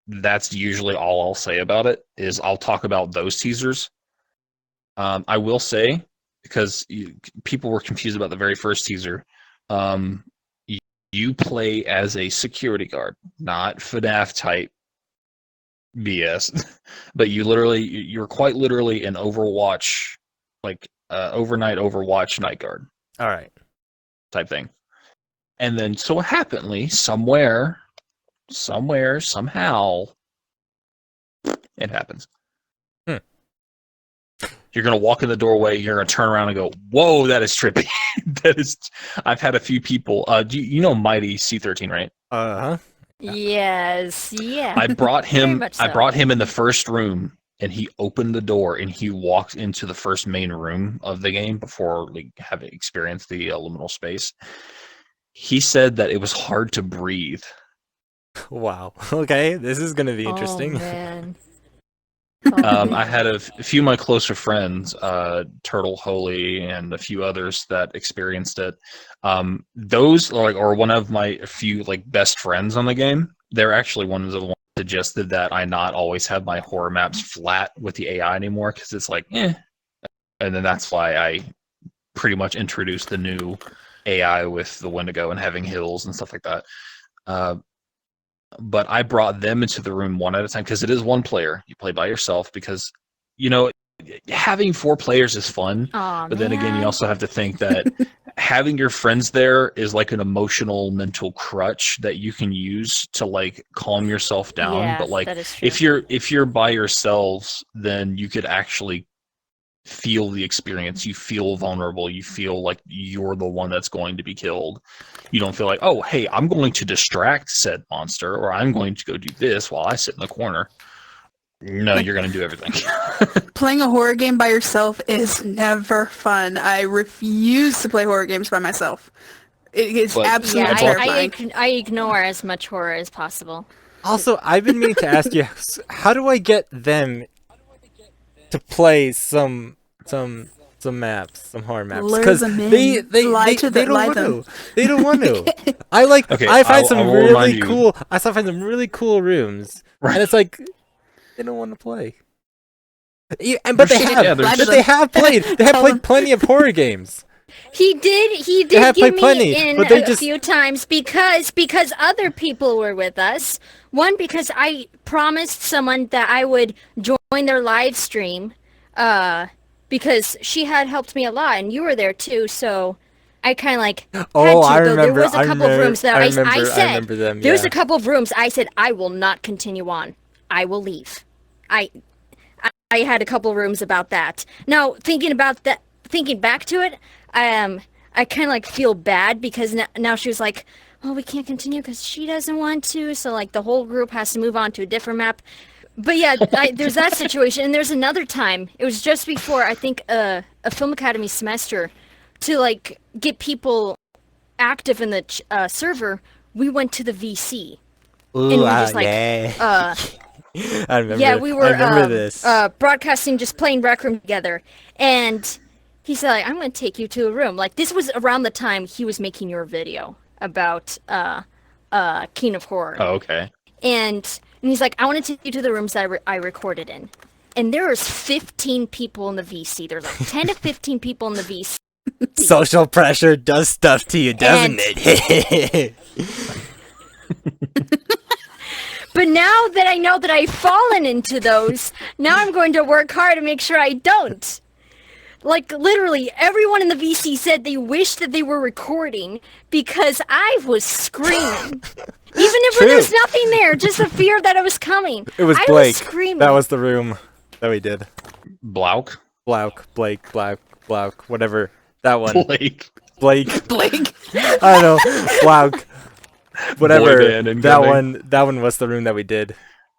that's usually all I'll say about it. Is I'll talk about those teasers. I will say, because people were confused about the very first teaser. You play as a security guard, not FNAF type BS, but you're quite literally an Overwatch, like overnight Overwatch night guard. All right. Type thing. And then so happenly, somewhere, somehow, it happens. You're going to walk in the doorway, you're going to turn around and go, whoa, that is trippy. I've had a few people, you know Mighty C13, right? Uh-huh. Yes, yeah. I brought him Very much so. I brought him in the first room, and he opened the door and he walked into the first main room of the game before having experienced the liminal space. He said that it was hard to breathe. Wow. Okay, this is going to be interesting. Oh, man. I had a few of my closer friends, Turtle Holy and a few others that experienced it. Those or one of my few best friends on the game, they're actually one of the ones that suggested that I not always have my horror maps flat with the AI anymore, because it's and then that's why I pretty much introduced the new AI with the Wendigo and having hills and stuff like that. But I brought them into the room one at a time, because it is one player. You play by yourself because, having 4 players is fun. But then again, you also have to think that having your friends there is like an emotional mental crutch that you can use to calm yourself down. Yeah, but that is true. if you're by yourselves, then you could actually feel the experience. You feel vulnerable. You feel like you're the one that's going to be killed. You don't feel like, oh, hey, I'm going to distract said monster, or I'm going to go do this while I sit in the corner. No, you're going to do everything. Playing a horror game by yourself is never fun. I refuse to play horror games by myself. It's absolutely terrifying. I ignore as much horror as possible. Also, I've been meaning to ask you, how do I get them to play some maps, some horror maps? Because they don't want to. They don't want to. I find some really cool rooms, right. And it's like they don't want to play. But they have played. They have played plenty of horror games. He did give me in a few times because other people were with us. One, because I promised someone that I would join their live stream, because she had helped me a lot, and you were there too. So I kind of had to. There was a couple of rooms that I said. There was a couple of rooms I said I will not continue on. I will leave. I had a couple of rooms about that. Now thinking back to it, I kind of feel bad because now she was like, well, we can't continue because she doesn't want to. So the whole group has to move on to a different map. But yeah, there's that situation. And there's another time. It was just before, I think, a Film Academy semester to get people active in the server. We went to the VC. Ooh, and we just I remember. Yeah, we were this. Broadcasting, just playing Rec Room together. And he said, I'm going to take you to a room. This was around the time he was making your video about King of Horror. Oh, okay. And he's like, I want to take you to the rooms that I recorded in. And there was 15 people in the VC. There's 10 to 15 people in the VC. Social pressure does stuff to you, doesn't it? But now that I know that I've fallen into those, now I'm going to work hard to make sure I don't. Literally, everyone in the VC said they wished that they were recording because I was screaming. Even if there was nothing there, just the fear that it was coming. It was Blake. I was screaming. That was the room that we did. Blake. Blauk, whatever. That one. Blake. Blake. Blake. I don't know. Blauk. Whatever. Boy band incoming. That one was the room that we did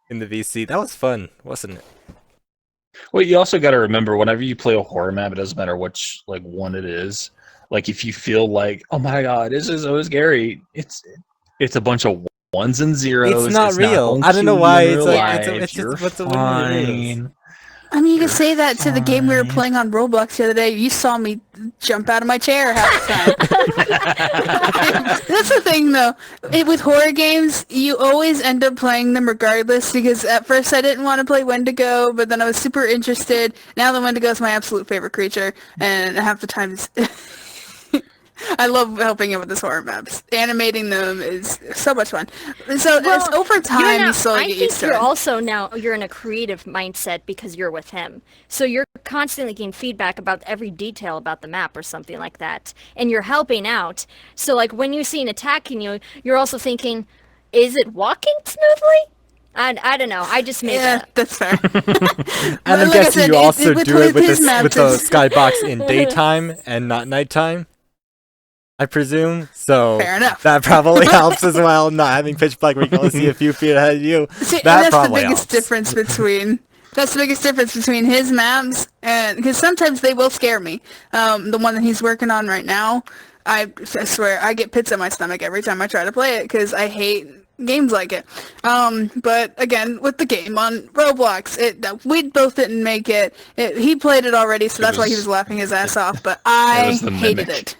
in the VC. That was fun, wasn't it? Well, you also got to remember, whenever you play a horror map, it doesn't matter which one it is. Like, if you feel like, oh my god, this is so scary, it's a bunch of ones and zeros. It's not real. I don't know why. It's like it's You're just what's the fine. I mean, you can say that to the game we were playing on Roblox the other day. You saw me jump out of my chair half the time. That's the thing, though. With horror games, you always end up playing them regardless, because at first I didn't want to play Wendigo, but then I was super interested. Now the Wendigo is my absolute favorite creature, and half the time I love helping him with his horror maps. Animating them is so much fun. So it's over time, you slowly get used to it. Also now you're in a creative mindset because you're with him. So you're constantly getting feedback about every detail about the map or something like that. And you're helping out. So like when you see an attacking you, you're also thinking, is it walking smoothly? I don't know. I just made that. That's fair. And I'm guessing you also do it with the skybox in daytime and not nighttime, I presume. So fair enough. That probably helps as well, not having pitch black where you can only see a few feet ahead of you. See, that that's probably the biggest helps. difference between his maps, and because sometimes they will scare me. The one that he's working on right now, I swear I get pits in my stomach every time I try to play it because I hate games like it. But again, with the game on Roblox, we both didn't make it. He played it already, so that's why he was laughing his ass off. But I hated it.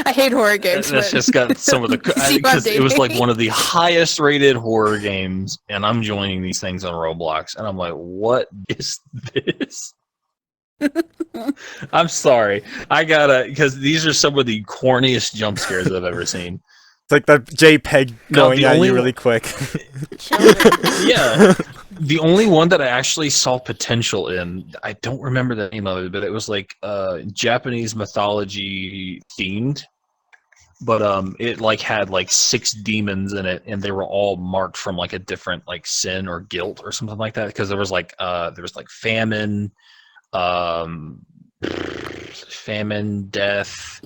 I hate horror games. That's just got some of the because it was like one of the highest rated horror games, and I'm joining these things on Roblox, and I'm like, what is this? I'm sorry, I gotta, because these are some of the corniest jump scares I've ever seen. It's like the JPEG going at you really quick. Yeah. The only one that I actually saw potential in, I don't remember the name of it, but it was like Japanese mythology themed. But it like had like 6 demons in it, and they were all marked from like a different like sin or guilt or something like that. Because there was like famine, death,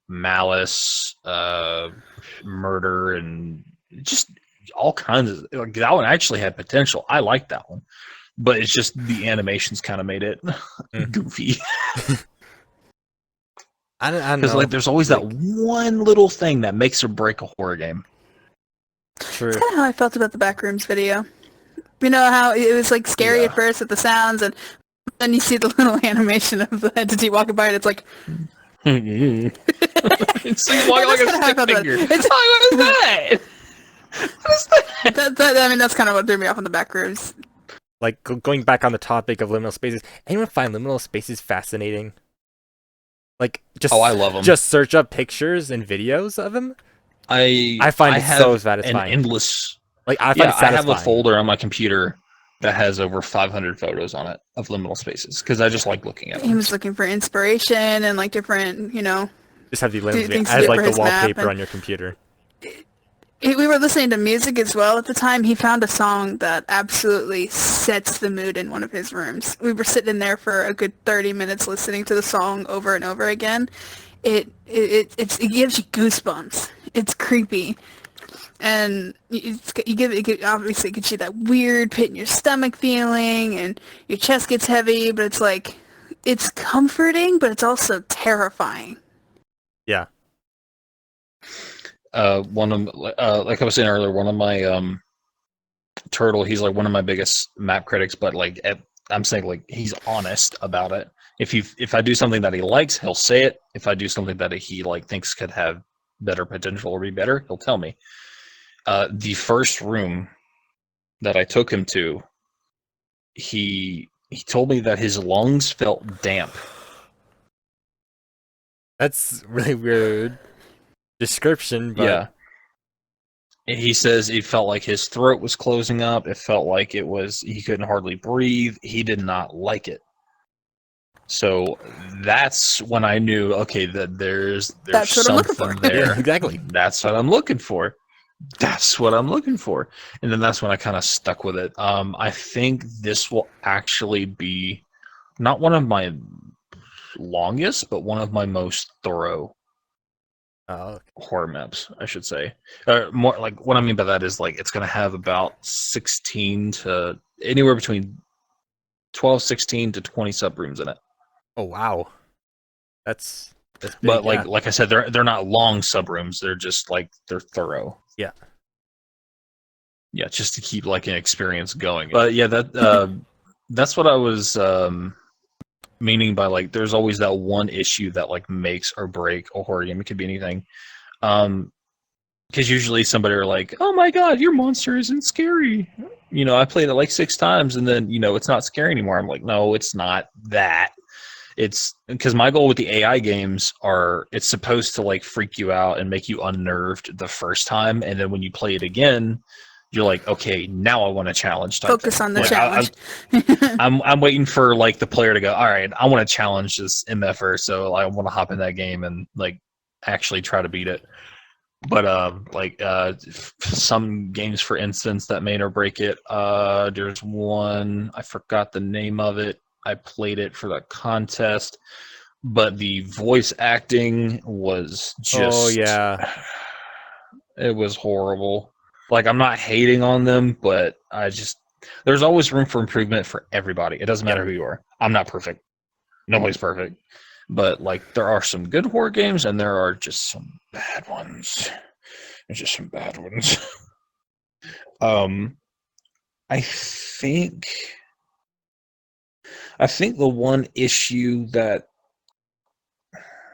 malice, murder, and just all kinds of, like, that one actually had potential. I liked that one, but it's just the animations kind of made it goofy. I don't know. Because like there's always that one little thing that makes or break a horror game. True. That's kind of how I felt about the Backrooms video. You know how it was like scary at first with the sounds, and then you see the little animation of the entity walking by, and it's like. It's walking like a stick figure. What is that? What is that? I mean, that's kind of what threw me off on the Backrooms. Like, going back on the topic of liminal spaces, anyone find liminal spaces fascinating? Like, just I love them. Just search up pictures and videos of them. I find it so satisfying. An endless. Like, I find it satisfying. I have a folder on my computer that has over 500 photos on it of liminal spaces because I just like looking at them. He was looking for inspiration and like different, just have the liminal as like the wallpaper on your computer. We were listening to music as well at the time. He found a song that absolutely sets the mood in one of his rooms. We were sitting in there for a good 30 minutes listening to the song over and over again. It gives you goosebumps. It's creepy. And it obviously gives you that weird pit in your stomach feeling, and your chest gets heavy, but it's like, it's comforting, but it's also terrifying. Yeah. One of like I was saying earlier, one of my Turtle, he's like one of my biggest map critics, but like I'm saying, like, he's honest about it. If I do something that he likes, he'll say it. If I do something that he like thinks could have better potential or be better, he'll tell me. The first room that I took him to, he told me that his lungs felt damp. That's really weird description, but yeah. He says it felt like his throat was closing up. It felt like he couldn't hardly breathe. He did not like it. So that's when I knew, okay, that there's that's what something I'm looking for. there. Yeah, exactly. That's what I'm looking for. That's what I'm looking for. And then that's when I kind of stuck with it. I think this will actually be not one of my longest, but one of my most thorough Oh, horror maps, I should say. More like what I mean by that is like it's gonna have about 16 to anywhere between 12, 16 to 20 subrooms in it. oh wow, that's big. But Yeah. like I said, they're not long subrooms. They're just like they're thorough. Yeah. Yeah, just to keep like an experience going. But yeah, that's what I was meaning by like there's always that one issue that like makes or break a horror game. It could be anything. Because usually somebody are like, "Oh my god, your monster isn't scary." You know, I played it like 6 times, and then it's not scary anymore. I'm like, no, it's not that. It's because my goal with the AI games are it's supposed to like freak you out and make you unnerved the first time, and then when you play it again, you're like, okay, now I want a challenge. Focus on the like, challenge. I'm waiting for like the player to go, all right, I want to challenge this MFer, so I want to hop in that game and like actually try to beat it. But some games, for instance, that made or break it. There's one, I forgot the name of it. I played it for the contest, but the voice acting was just. Oh yeah. It was horrible. Like, I'm not hating on them, but there's always room for improvement for everybody. It doesn't matter who you are. I'm not perfect. Nobody's perfect. But like, there are some good horror games, and there are just some bad ones. There's just some bad ones. I think the one issue that,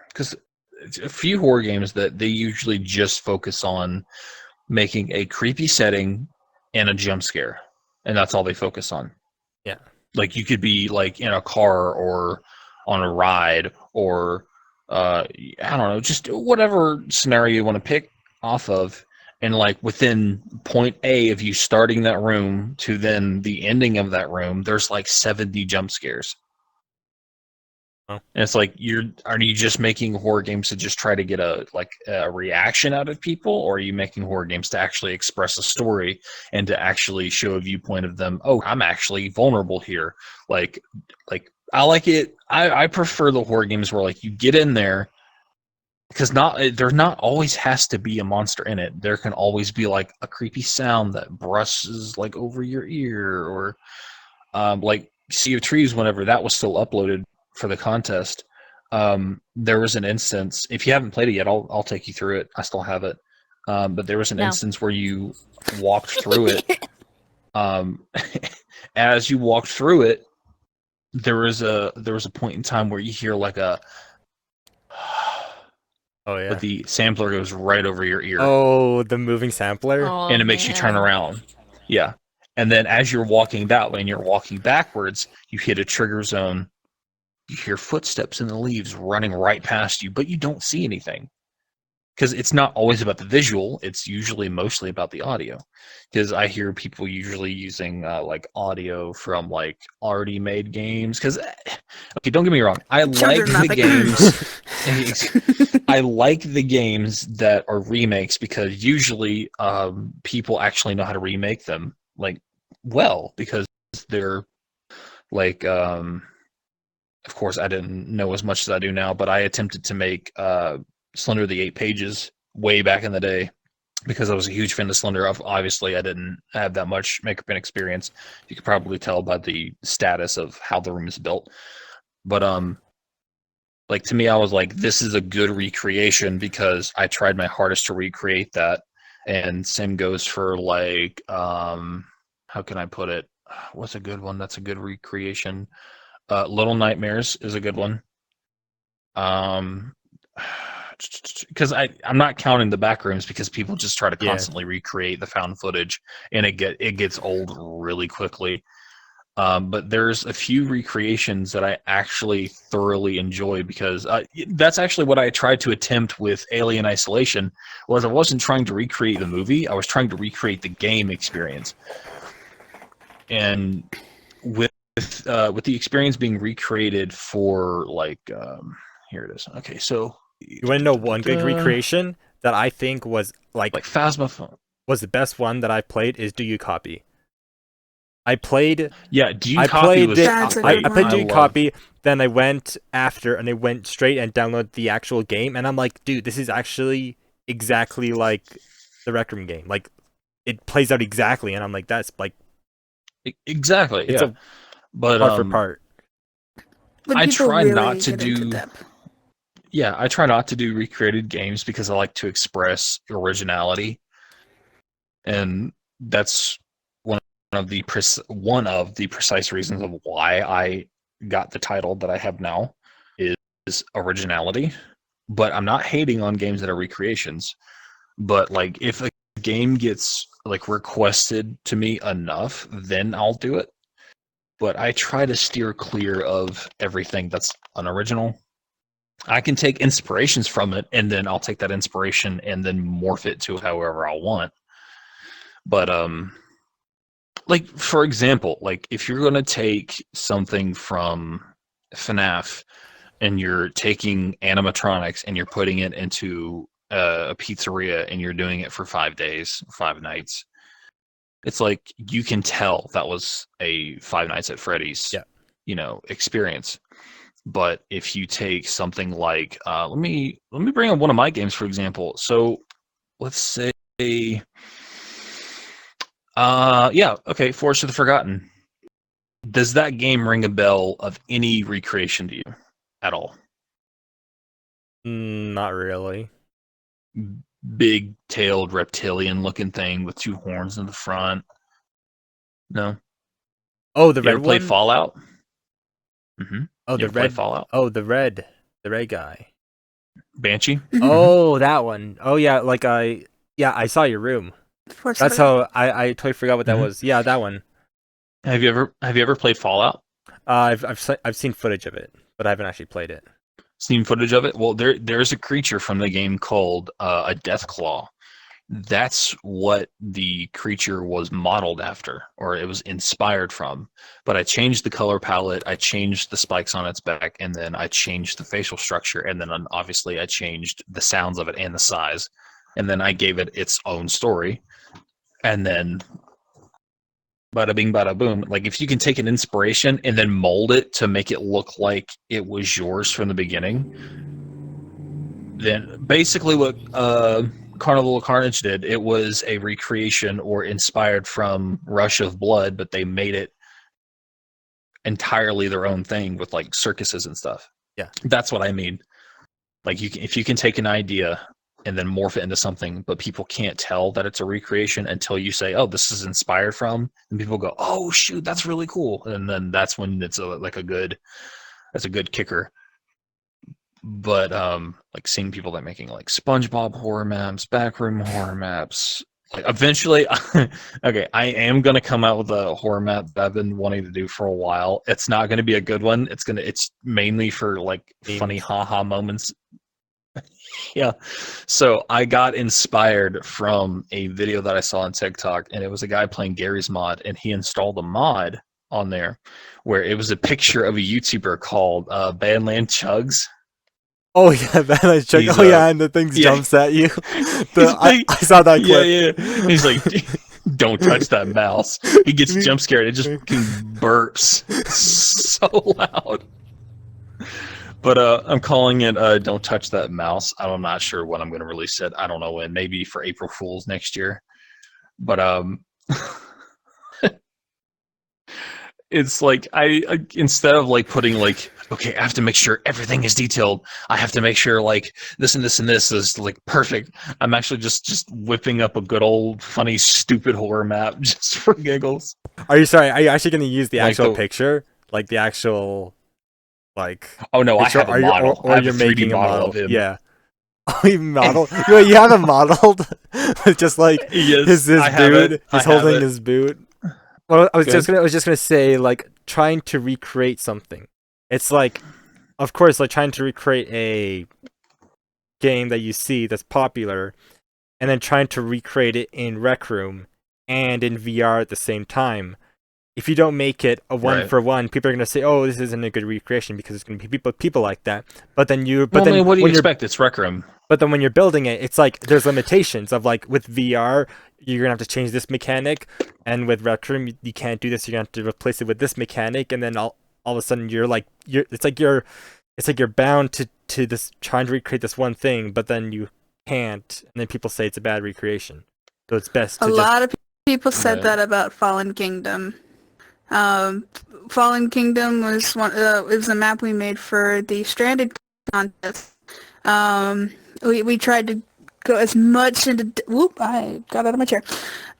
because a few horror games that they usually just focus on making a creepy setting and a jump scare, and that's all they focus on. Yeah. Like, you could be like in a car or on a ride or I don't know, just whatever scenario you want to pick off of, and like within point A of you starting that room to then the ending of that room, there's like 70 jump scares. Oh. And it's like, are you just making horror games to just try to get a reaction out of people, or are you making horror games to actually express a story and to actually show a viewpoint of them? Oh, I'm actually vulnerable here. Like I like it. I prefer the horror games where like you get in there, because there not always has to be a monster in it. There can always be like a creepy sound that brushes like over your ear, or like Sea of Trees, whenever that was still uploaded for the contest, there was an instance. If you haven't played it yet, I'll take you through it. I still have it, but there was an instance where you walked through it. As you walked through it, there was a point in time where you hear like a. Oh yeah. But the sampler goes right over your ear. Oh, the moving sampler. Oh, and it makes you turn around. Yeah. And then as you're walking that way and you're walking backwards, you hit a trigger zone. You hear footsteps in the leaves running right past you, but you don't see anything. Because it's not always about the visual. It's usually mostly about the audio. Because I hear people usually using like audio from like already made games. Because, okay, don't get me wrong. I like the games. I like the games that are remakes, because usually people actually know how to remake them like well, because they're like of course I didn't know as much as I do now, but I attempted to make Slender the 8 Pages way back in the day, because I was a huge fan of Slender. Obviously I didn't have that much Maker Pen experience. You could probably tell by the status of how the room is built, but like, to me, I was like, this is a good recreation, because I tried my hardest to recreate that. And same goes for like, how can I put it? What's a good one? That's a good recreation. Little Nightmares is a good one. Because I'm not counting the back rooms, because people just try to constantly recreate the found footage, and it gets old really quickly. But there's a few recreations that I actually thoroughly enjoy, because that's actually what I tried to attempt with Alien Isolation. Was I wasn't trying to recreate the movie, I was trying to recreate the game experience. And with the experience being recreated for like here it is. Okay, so you want to know one good recreation that I think was like Phasmophone was the best one that I played is Do You Copy? I played. Yeah, Dune I Copy played was it. That's a I great played one. Dune Copy. Then I went after, and I went straight and downloaded the actual game. And I'm like, dude, this is actually exactly like the Rec Room game. Like, it plays out exactly. And I'm like, that's like, exactly, it's yeah. a But part for part. When I people try really not to get into do. depth. Yeah, I try not to do recreated games because I like to express originality, and that's one of the precise reasons of why I got the title that I have now is originality. But I'm not hating on games that are recreations. But like, if a game gets like requested to me enough, then I'll do it. But I try to steer clear of everything that's unoriginal. I can take inspirations from it, and then I'll take that inspiration and then morph it to however I want. But like for example, like if you're gonna take something from FNAF and you're taking animatronics and you're putting it into a pizzeria and you're doing it for 5 days, 5 nights, it's like you can tell that was a Five Nights at Freddy's, experience. But if you take something like, let me bring up one of my games for example. So let's say, Forest of the Forgotten. Does that game ring a bell of any recreation to you at all? Not really. Big-tailed reptilian-looking thing with two horns in the front. No. Oh, the You red ever played one. Fallout? Mm-hmm. Oh, You the ever play red. Fallout? Oh, the red guy. Banshee? Oh, that one. Oh yeah, like I saw your room. Force That's Forgotten. how I totally forgot what that Mhm. was. Yeah, that one. Have you ever played Fallout? I've seen footage of it, but I haven't actually played it. Seen footage of it? Well, there's a creature from the game called a Deathclaw. That's what the creature was modeled after, or it was inspired from. But I changed the color palette, I changed the spikes on its back, and then I changed the facial structure, and then obviously I changed the sounds of it and the size, and then I gave it its own story, and then bada bing, bada boom. Like if you can take an inspiration and then mold it to make it look like it was yours from the beginning, then basically what Carnival of Carnage did, it was a recreation or inspired from Rush of Blood, but they made it entirely their own thing with like circuses and stuff. Yeah. That's what I mean. Like if you can take an idea and then morph it into something, but people can't tell that it's a recreation until you say, "Oh, this is inspired from," and people go, "Oh, shoot, that's really cool," and then that's when it's that's a good kicker. But like seeing people that making like SpongeBob horror maps, backroom horror maps. Like eventually, okay, I am gonna come out with a horror map that I've been wanting to do for a while. It's not gonna be a good one. It's mainly for like funny haha moments. Yeah. So I got inspired from a video that I saw on TikTok, and it was a guy playing Gary's Mod, and he installed a mod on there where it was a picture of a YouTuber called Bandland Chugs. Oh yeah, that I checked. He's, Oh yeah, and the thing jumps at you. I saw that clip. Yeah. He's like, "Don't touch that mouse." He gets jump scared. It just fucking burps so loud. But I'm calling it "Don't Touch That Mouse." I'm not sure when I'm going to release it. I don't know when. Maybe for April Fools next year. But it's like I instead of like putting like, okay, I have to make sure everything is detailed. I have to make sure like this and this and this is like perfect. I'm actually just whipping up a good old funny stupid horror map just for giggles. Are you actually going to use the Like actual the- picture, like the actual, like? Oh no, picture, I have a model. Or I have you're a 3D making a model of him. Yeah. Oh, you model? Wait, you have it modeled? Just like Yes, his I have boot. it. He's I have holding it. his boot. Well, I was Good. just gonna say, like, trying to recreate something. It's like, of course, like trying to recreate a game that you see that's popular, and then trying to recreate it in Rec Room and in VR at the same time. If you don't make it a one for one, people are gonna say, "Oh, this isn't a good recreation," because it's gonna be people like that. But then what do you expect? It's Rec Room. But then when you're building it, it's like there's limitations of like with VR, you're gonna have to change this mechanic, and with Rec Room, you can't do this. You're gonna have to replace it with this mechanic, and then all of a sudden it's like you're bound to this trying to recreate this one thing, but then you can't, and then people say it's a bad recreation. So it's best to A lot of people said Right. that about Fallen Kingdom. Fallen Kingdom was it was a map we made for the Stranded contest. We tried to go as much into I got out of my chair.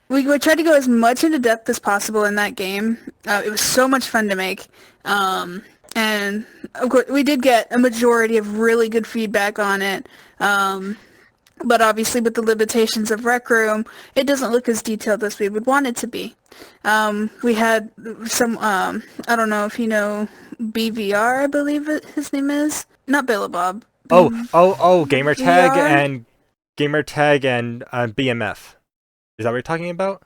We tried to go as much into depth as possible in that game. It was so much fun to make. And of course, we did get a majority of really good feedback on it. But obviously with the limitations of Rec Room, it doesn't look as detailed as we would want it to be. We had some, I don't know if you know BVR, I believe his name is. Not Billabob. Gamertag and BMF. Is that what you're talking about?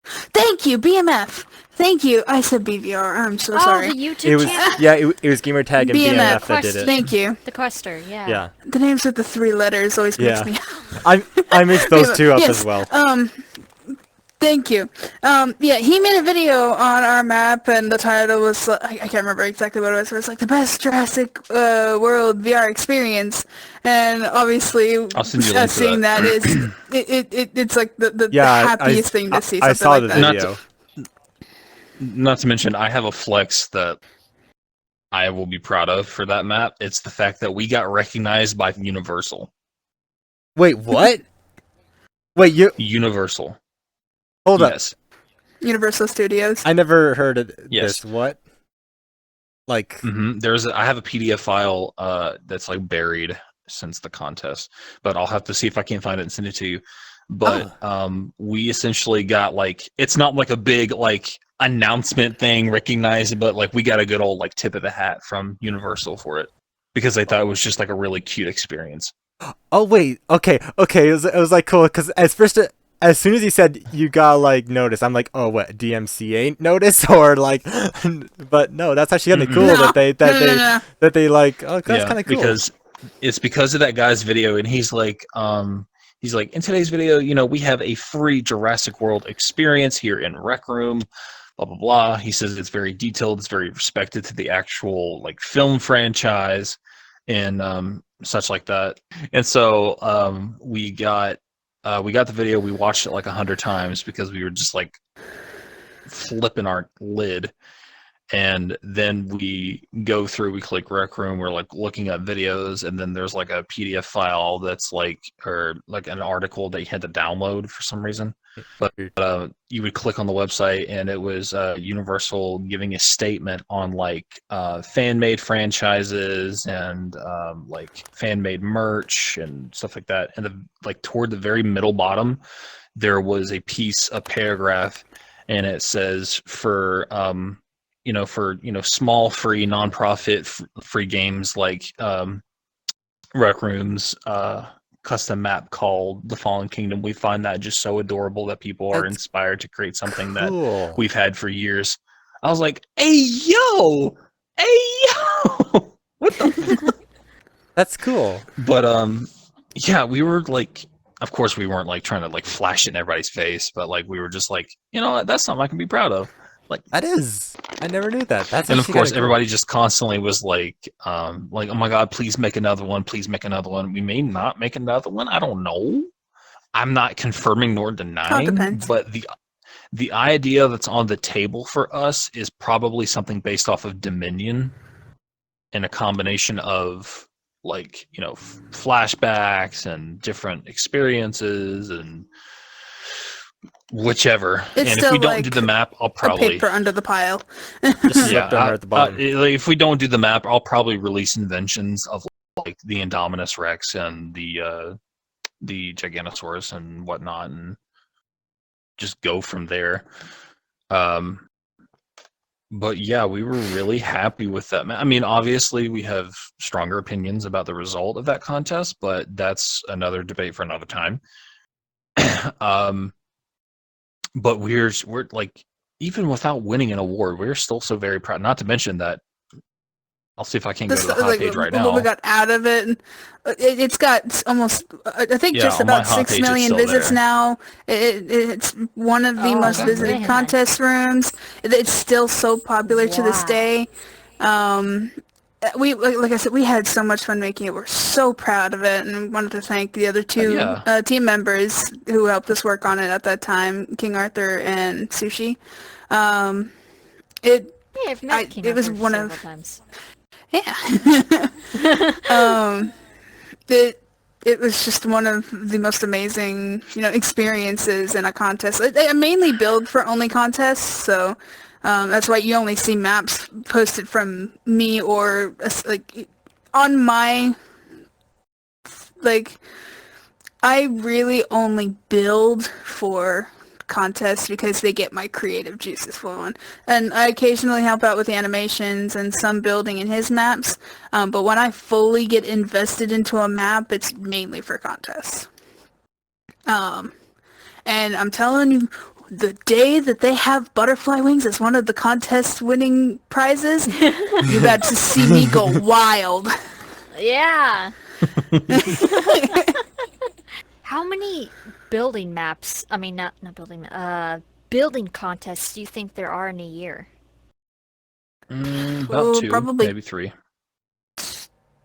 Thank you, BMF. Thank you. I said BVR. I'm so sorry. the YouTube It was channel? it was Gamertag and BMF. BMF that did it. Thank you. The Quester, yeah. Yeah, The names with the 3 letters always makes Yeah. me... I mixed those two up Yes, as well. Thank you. Yeah, he made a video on our map, and the title was, I can't remember exactly what it was, but it's like the best Jurassic World VR experience. And obviously, I'll send you a link to seeing that. that is, it's like the Yeah, happiest thing to see I something saw like the that. video. Not to mention, I have a flex that I will be proud of for that map. It's the fact that we got recognized by Universal. Wait, what? Wait, you Universal. hold up. Yes. Universal Studios. I never heard of Yes. this. What? Like, I have a PDF file that's like buried since the contest, but I'll have to see if I can find it and send it to you. But we essentially got like, it's not like a big like announcement thing recognized, but like we got a good old like tip of the hat from Universal for it because they thought it was just like a really cute experience. oh wait, okay. It was like cool because as soon as he said you got like notice, I'm like, oh, what, DMCA notice or like, but no, that's actually kind of cool No, that they like. Oh, that's kind of cool. Because it's because of that guy's video, and he's like, in today's video, you know, we have a free Jurassic World experience here in Rec Room, blah blah blah. He says it's very detailed, it's very respected to the actual like film franchise, and such like that. And so we got the video. We watched it like 100 times because we were just like flipping our lid. And then we go through, we click Rec Room, we're like looking at videos, and then there's like a PDF file that's like, or like an article that you had to download for some reason. But you would click on the website, and it was Universal giving a statement on like fan-made franchises and like fan-made merch and stuff like that. And like toward the very middle bottom, there was a paragraph, and it says for small free nonprofit free games like Rec Room's custom map called The Fallen Kingdom. We find that just so adorable that people are That's inspired to create something that cool. we've had for years. I was like, hey yo, what the? That's cool. But yeah, we were like, of course we weren't like trying to like flash it in everybody's face, but like we were just like, you know what, that's something I can be proud of. Like That is. I never knew that. That's and of actually course kinda cool. everybody just constantly was like oh my god, please make another one, please make another one. We may not make another one, I don't know, I'm not confirming nor denying, depends. but the idea that's on the table for us is probably something based off of Dominion and a combination of like, you know, flashbacks and different experiences and whichever. It's And if still we don't like do the map, I'll A probably paper under the pile. Just swept under at the bottom. if we don't do the map, I'll probably release inventions of like the Indominus Rex and the Giganosaurus and whatnot, and just go from there. But yeah, we were really happy with that. I mean, obviously, we have stronger opinions about the result of that contest, but that's another debate for another time. But we're like, even without winning an award, we're still so very proud. Not to mention that I'll see if I can go This to the hot page right what now. we got out of it. It's got almost, I think, Yeah, just on my about hot 6 page, it's million still visits there. now. It's one of the Oh, most okay. visited really? contest rooms. It's still so popular to this Wow. day. We like I said, we had so much fun making it. We're so proud of it, and we wanted to thank the other two Yeah. team members who helped us work on it at that time, King Arthur and Sushi. It Yeah, I've met King it was Arthur one several of times. yeah. It was just one of the most amazing, experiences in a contest. I mainly build for only contests, so that's why you only see maps posted from me or like on my like. I really only build for contests because they get my creative juices flowing, and I occasionally help out with the animations and some building in his maps, but when I fully get invested into a map, it's mainly for contests. And I'm telling you, the day that they have butterfly wings as one of the contest winning prizes, you got to see me go wild. Yeah. How many building maps? I mean, not building. Building contests. Do you think there are in a year? About 2, probably maybe 3.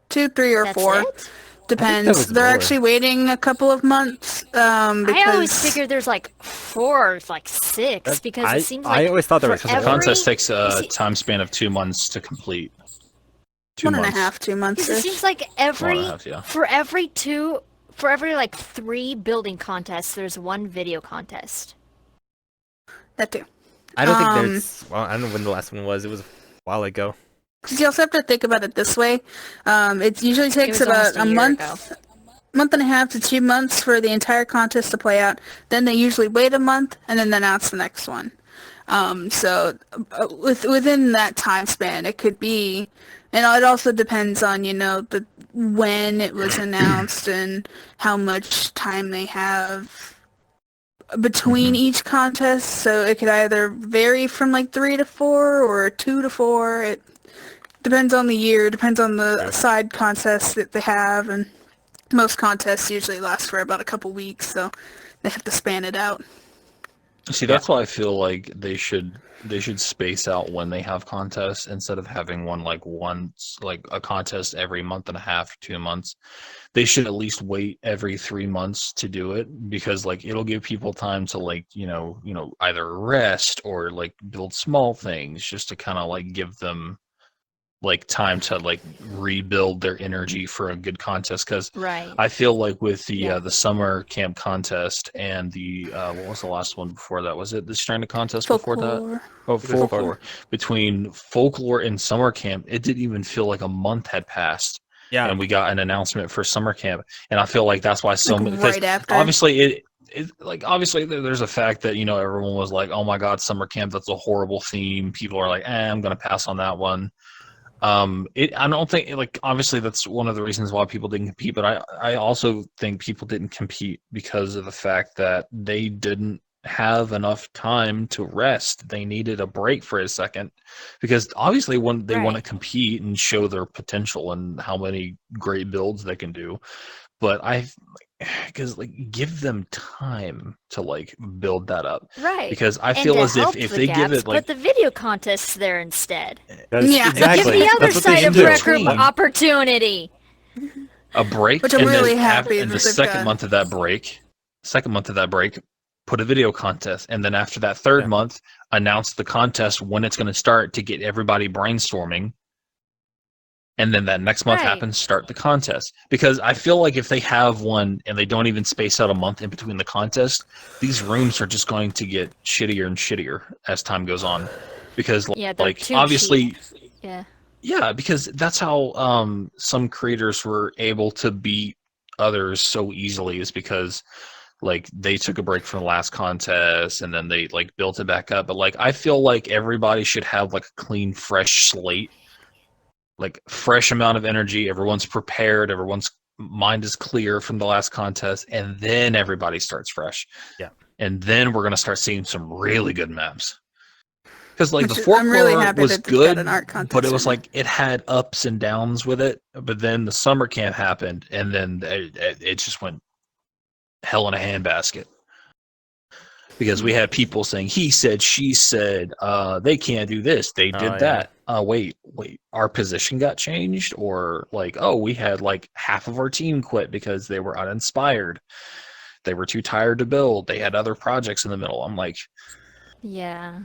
2, 3, or That's 4. it? Depends. was They're more. actually waiting a couple of months because I always figured there's like 4 or like 6 because it seems like I always thought there was for more. The contest every- takes a see- time span of 2 months to complete. 2 1 and a months. half, 2 months. Because it seems like every 1.5, yeah. for every like 3 building contests, there's 1 video contest. That too. I don't think there's. Well, I don't know when the last one was. It was a while ago. Because you also have to think about it this way. It usually takes was almost about a a year month, ago. month and a half to 2 months for the entire contest to play out. Then they usually wait a month and then announce the next one. So within that time span, it could be, and it also depends on the when it was announced and how much time they have between each contest. So it could either vary from like 3 to 4 or 2 to 4. It depends on the year, depends on the side contests that they have, and most contests usually last for about a couple weeks, so they have to span it out. See, that's why I feel like they should space out when they have contests instead of having one like once, like a contest every month and a half, 2 months. They should at least wait every 3 months to do it, because like it'll give people time to like either rest or like build small things just to kind of like give them like time to like rebuild their energy for a good contest. Because Right. I feel like with the Yeah. summer camp contest and the what was the last one before that? Was it the Stranded contest before that? Folklore. Oh, Folklore. folklore. Between folklore and summer camp, it didn't even feel like a month had passed, Yeah. and we got an announcement for summer camp. And I feel like that's why so many, because Right after. obviously obviously there's a fact that everyone was like, oh my god, summer camp, that's a horrible theme. People are like, I'm gonna pass on that one. I don't think, like, obviously that's one of the reasons why people didn't compete, but I also think people didn't compete because of the fact that they didn't have enough time to rest. They needed a break for a second, because obviously when they want to Right. compete and show their potential and how many great builds they can do, but because like give them time to like build that up, Right. because I And feel to as help if the they give gaps, it like put the video contests there instead. Yeah. Exactly. Give the other That's what they side should of do. Rec Room Between- opportunity. a break, Which I'm and really then happy and that the they've second got. month of that break, put a video contest, and then after that third Yeah. month, announce the contest when it's going to start to get everybody brainstorming, and then that next month Right. happens, start the contest. Because I feel like if they have one and they don't even space out a month in between the contest, these rooms are just going to get shittier and shittier as time goes on, because Yeah, they're like too obviously cheap. Yeah. yeah, because that's how some creators were able to beat others so easily, is because like they took a break from the last contest and then they like built it back up. But like I feel like everybody should have like a clean, fresh slate, like fresh amount of energy. Everyone's prepared, everyone's mind is clear from the last contest, and then everybody starts fresh. Yeah. And then we're gonna start seeing some really good maps. Because like the Which folklore I'm really happy was that it's good, got an art contest. but it was in like it had ups and downs with it. But then the summer camp happened, and then it just went hell in a handbasket. Because we had people saying he said, she said, they can't do this, they did Oh, that. Wait, our position got changed, or like, oh, we had like half of our team quit because they were uninspired. They were too tired to build. They had other projects in the middle. I'm like, Yeah.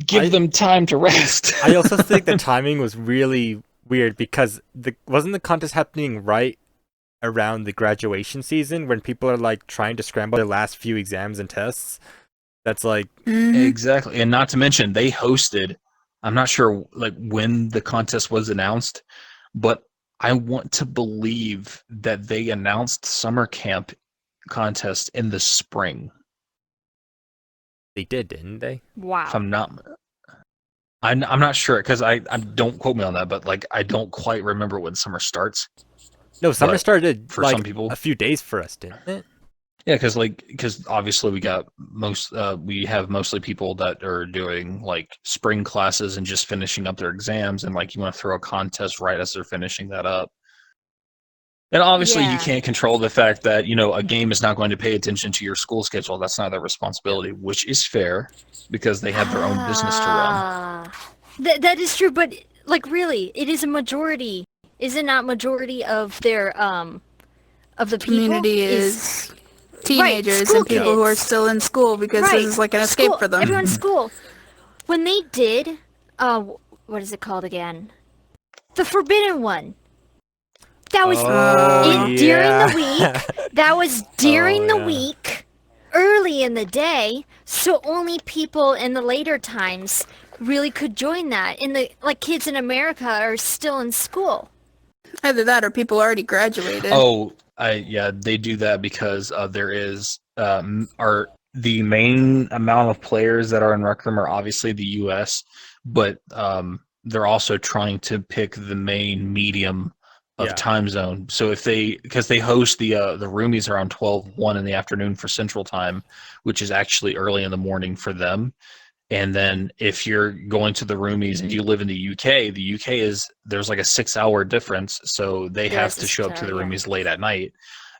give them time to rest. I also think the timing was really weird because wasn't the contest happening right around the graduation season when people are like trying to scramble their last few exams and tests? That's like Exactly. And not to mention they hosted, I'm not sure like when the contest was announced, but I want to believe that they announced summer camp contest in the spring. they did, didn't they? Wow. If I'm not sure because I don't quote me on that, but like I don't quite remember when summer starts. No, summer But started for like some people, a few days for us, didn't it? yeah, because obviously we have mostly people that are doing like spring classes and just finishing up their exams, and like you want to throw a contest right as they're finishing that up. And obviously you Yeah. can't control the fact that, a game is not going to pay attention to your school schedule. That's not their responsibility, which is fair because they have their own business to run. That is true, but like really, it is a majority. Is it not majority of their of the people? community is teenagers school and people who are kids. still in school because Right. this is like an escape School- for them. Everyone's school. When they did, what is it called again? The Forbidden One. That was during the week. That was during the week, early in the day, so only people in the later times really could join that. Kids in America are still in school. Either that or people already graduated. Oh, they do that because there is the main amount of players that are in Rec Room are obviously the U.S., but they're also trying to pick the main medium of time zone. So because they host the roomies around 12:01 in the afternoon for Central Time, which is actually early in the morning for them. And then if you're going to the roomies and you live in the UK there's like a 6-hour difference, so they have to show up to the roomies late at night.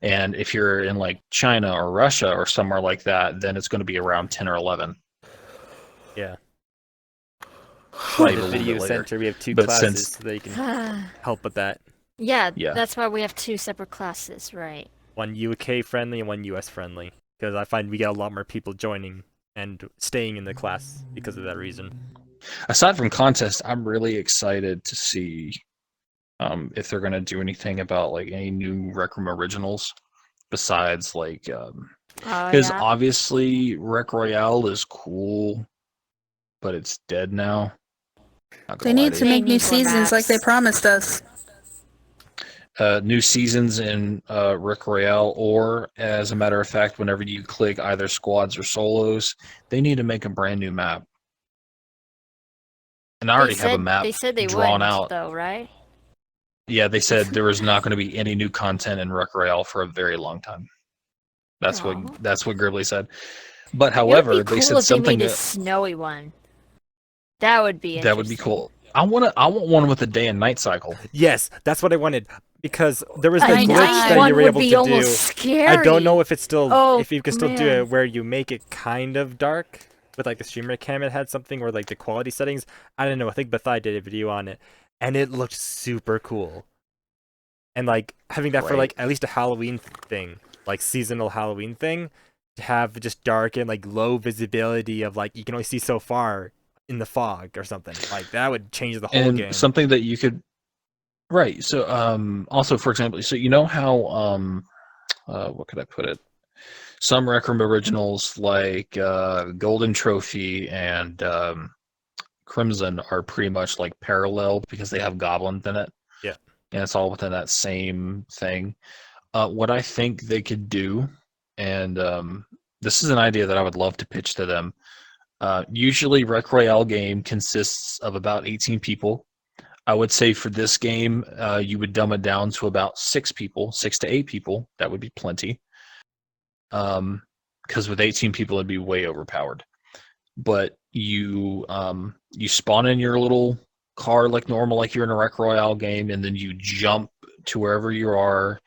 And if you're in like China or Russia or somewhere like that, then it's going to be around 10 or 11. Yeah. Maybe The a little video bit later. center, we have two But classes since- so they can help with that. Yeah, Yeah. that's why we have two separate classes, right? One UK friendly and one US friendly. Because I find we get a lot more people joining and staying in the class because of that reason. Aside from contests, I'm really excited to see if they're going to do anything about like any new Rec Room originals besides like because obviously Rec Royale is cool, but it's dead now. They need to make They new need more seasons like they maps. promised us. New seasons in Rec Royale, or as a matter of fact, whenever you click either squads or solos, they need to make a brand new map. And I already have a map They said they drawn wouldn't, out. though, right? Yeah, they said there was not going to be any new content in Rec Royale for a very long time. That's what Gribbly said. But however, it would be cool they said if something they made a snowy one. That would be interesting. that would be cool. I want one with a day and night cycle. Yes, that's what I wanted. Because there was the I glitch know. that One you were would able be to almost do. scary. I don't know if it's still if you can still do man. it where you make it kind of dark with like the streamer cam. It had something where like the quality settings. I don't know. I think Bethai did a video on it, and it looked super cool. And like having that for like at least a Halloween thing, like seasonal Halloween thing, to have just dark and like low visibility of like you can only see so far in the fog or something like that would change the whole game. Something that you could. Right. So, also, for example, so you know how, what could I put it? Some Rec Room originals like Golden Trophy and Crimson are pretty much like parallel because they have goblins in it. Yeah. And it's all within that same thing. What I think they could do, and this is an idea that I would love to pitch to them. Usually, Rec Royale game consists of about 18 people. I would say for this game, you would dumb it down to about 6 to 8 people. That would be plenty. Because with 18 people, it'd be way overpowered. But you spawn in your little car like normal, like you're in a Rec Royale game, and then you jump to wherever you are,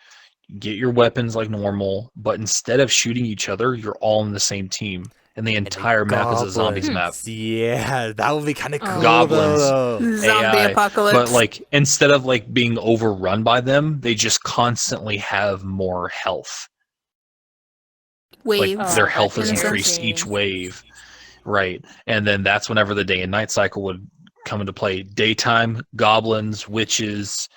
get your weapons like normal, but instead of shooting each other, you're all in the same team, and the And the entire map is a zombies map. Yeah, that would be kind of Oh. cool. Goblins. Though. Zombie AI, apocalypse. but like instead of like being overrun by them, they just constantly have more health. waves. Like Oh, their health is that's increased irritating. each wave, right? And then that's whenever the day and night cycle would come into play. Daytime, goblins, witches,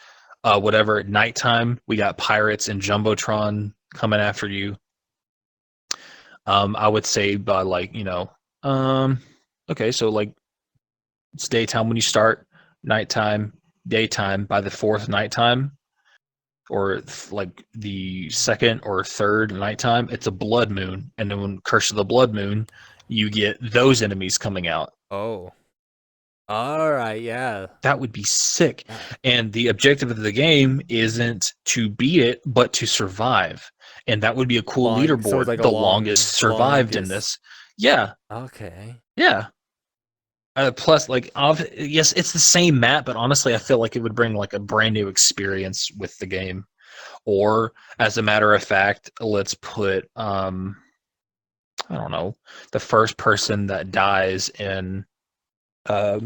whatever. At nighttime, we got pirates and jumbotron coming after you. I would say by like okay, so like it's daytime when you start, nighttime, daytime. By the fourth nighttime, or like the second or third nighttime, it's a blood moon, and then when Curse of the Blood Moon, you get those enemies coming out. Oh. All right. Yeah. That would be sick. And the objective of the game isn't to beat it, but to survive. And that would be a cool So leaderboard. it's like The longest survived in longest. this. Yeah, Okay. yeah. Plus, like, yes, it's the same map, but honestly, I feel like it would bring like a brand new experience with the game. Or, as a matter of fact, let's put I don't know, the first person that dies in I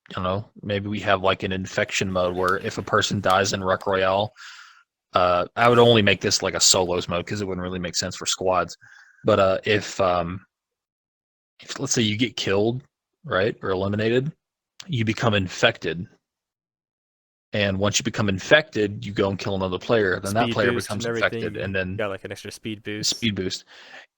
don't know, maybe we have like an infection mode where if a person dies in Rec Royale, I would only make this like a solos mode because it wouldn't really make sense for squads. But if let's say you get killed, right, or eliminated, you become infected. And once you become infected, you go and kill another player. Then that Speed player boost becomes and everything, infected, and then got like an extra speed boost. speed boost.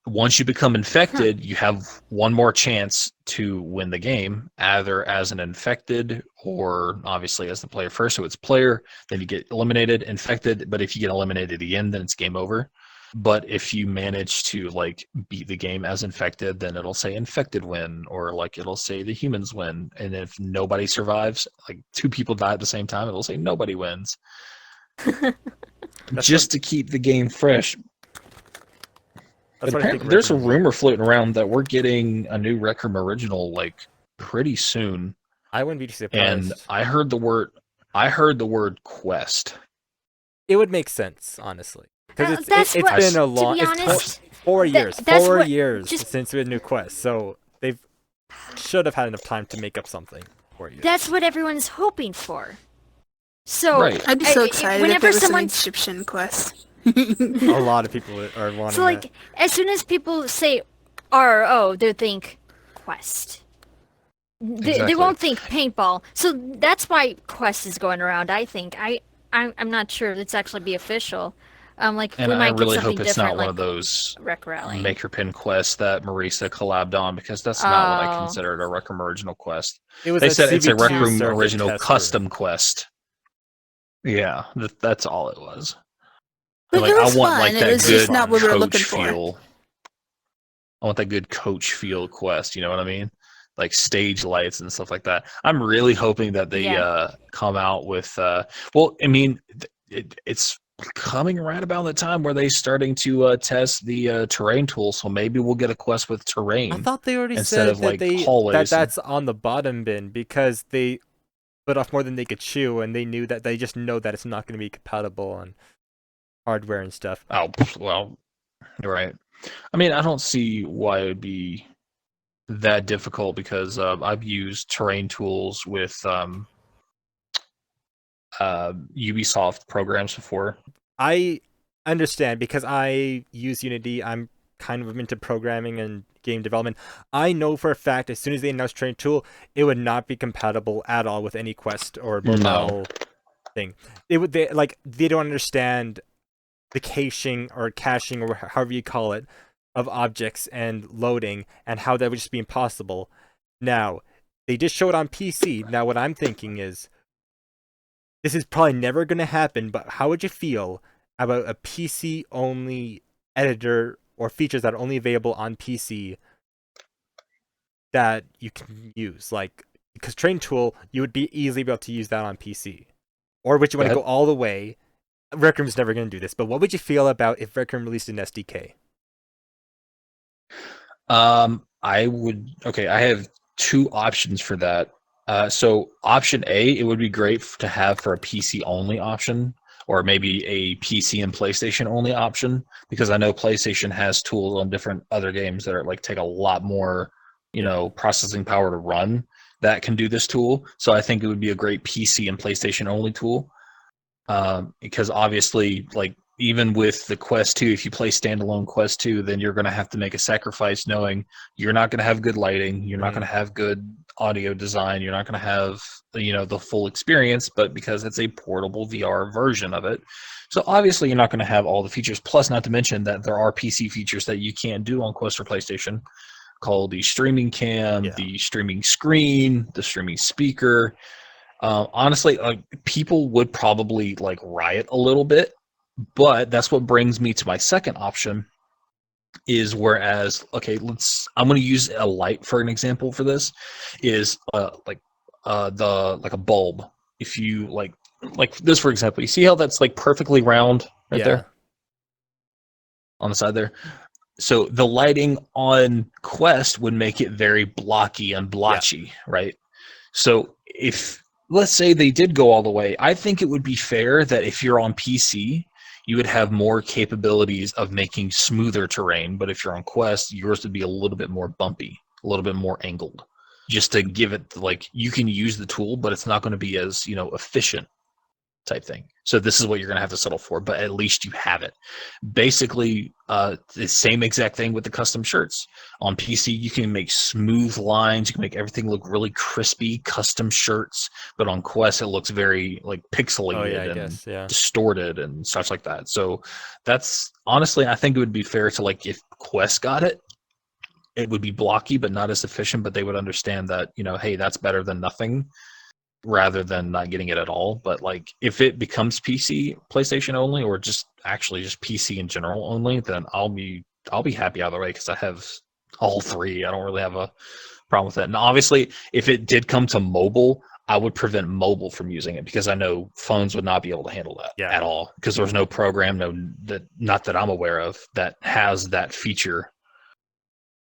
Once you become infected, you have one more chance to win the game, either as an infected or obviously as the player first. So it's player, then you get eliminated, infected. But if you get eliminated again, then it's game over. But if you manage to like beat the game as infected, then it'll say infected win, or like it'll say the humans win. And if nobody survives, like two people die at the same time, it'll say nobody wins. Just to keep the game fresh. That's what I think. There's a Rec Room- rumor floating around that we're getting a new Rec Room original like pretty soon, I wouldn't be surprised. and I heard the word quest. It would make sense, honestly, because That's it's what- been a to long. be It's honest, 4 years. that's 4 what- years just- since we had a new quest, so they've should have had enough time to make up something for you. That's what everyone's hoping for. So Right. I'd be so excited if whenever it was someone an Egyptian quest. A lot of people are wanting So like as soon as people say RO, they think quest. They Exactly. won't think paintball. So that's why quest is going around. I think I'm not sure if it's actually be official. Like And we I might really get something hope it's different, not one like of those Rec Rally. Maker Pin quests that Marisa collabed on, because that's not what I Oh. considered a Rec Room original quest. It was They a said it's a Rec CV2 Room circuit original tester. custom quest. Yeah, that's all it was. But Like, it was I want fun. like It that was good just not what we were coach looking for. feel. I want that good coach feel quest. You know what I mean? Like stage lights and stuff like that. I'm really hoping that they come out with. Well, I mean, it's coming right about the time where they starting to test the terrain tool. So maybe we'll get a quest with terrain. I thought they already instead said of, like, that hallways. that's on the bottom bin because they put off more than they could chew, and they knew that they just know that it's not going to be compatible on hardware and stuff. Oh well, right. I mean, I don't see why it would be that difficult because I've used terrain tools with Ubisoft programs before. I understand because I use Unity. I'm kind of into programming and game development. I know for a fact as soon as they announce Train Tool, it would not be compatible at all with any Quest or mobile thing. They don't understand the caching or however you call it of objects and loading and how that would just be impossible. Now, they just show it on PC. Now what I'm thinking is this is probably never going to happen, but how would you feel about a PC only editor or features that are only available on PC that you can use? Like, because Train Tool, you would be easily able to use that on PC. Or would you want to go all the way? Rec Room's never going to do this, but what would you feel about if Rec Room released an SDK? I have two options for that. So option A, it would be great to have for a PC only option, or maybe a PC and PlayStation only option, because I know PlayStation has tools on different other games that are like take a lot more, processing power to run that can do this tool. So I think it would be a great PC and PlayStation only tool. Because obviously, like even with the Quest 2, if you play standalone Quest 2, then you're going to have to make a sacrifice knowing you're not going to have good lighting, you're not going to have good audio design, you're not going to have the full experience, but because it's a portable VR version of it. So obviously you're not going to have all the features, plus not to mention that there are PC features that you can't do on Quest or PlayStation, called the streaming cam, the streaming screen, the streaming speaker. Honestly, people would probably like riot a little bit, but that's what brings me to my second option. Is whereas, I'm going to use a light for an example for this. Is like a bulb. If you like this for example, you see how that's like perfectly round right there on the side there. So the lighting on Quest would make it very blocky and blotchy, right? So if let's say they did go all the way, I think it would be fair that if you're on PC, you would have more capabilities of making smoother terrain. But if you're on Quest, yours would be a little bit more bumpy, a little bit more angled, just to give it like you can use the tool, but it's not going to be as efficient type thing. So this is what you're going to have to settle for, but at least you have it. Basically, the same exact thing with the custom shirts. On PC, you can make smooth lines. You can make everything look really crispy, custom shirts. But on Quest, it looks very like pixelated distorted and such like that. So that's honestly, I think it would be fair to like if Quest got it, it would be blocky, but not as efficient. But they would understand that, hey, that's better than nothing, rather than not getting it at all. But like if it becomes PC, PlayStation only, or just PC in general only, then I'll be happy either way because I have all three. I don't really have a problem with that. And obviously, if it did come to mobile, I would prevent mobile from using it because I know phones would not be able to handle that at all because there's no program, not that I'm aware of, that has that feature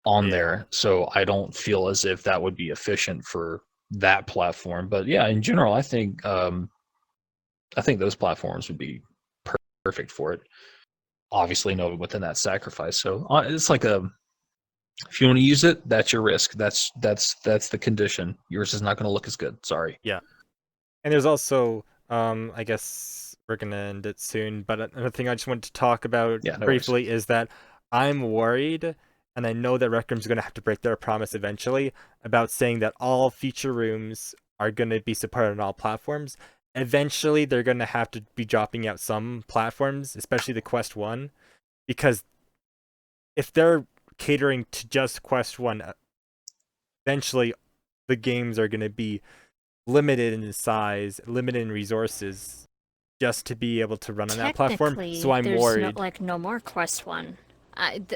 on there. So I don't feel as if that would be efficient for that platform. But yeah, in general, I think those platforms would be perfect for it. Obviously, no within that sacrifice. So it's like if you want to use it, that's your risk. That's the condition. Yours is not going to look as good. Sorry. Yeah. And there's also, I guess we're gonna end it soon. But another thing I just wanted to talk about briefly is that I'm worried. And I know that Rec Room's going to have to break their promise eventually about saying that all feature rooms are going to be supported on all platforms. Eventually, they're going to have to be dropping out some platforms, especially the Quest 1, because if they're catering to just Quest 1, eventually the games are going to be limited in size, limited in resources, just to be able to run on that platform. So I'm worried. There's no more Quest 1.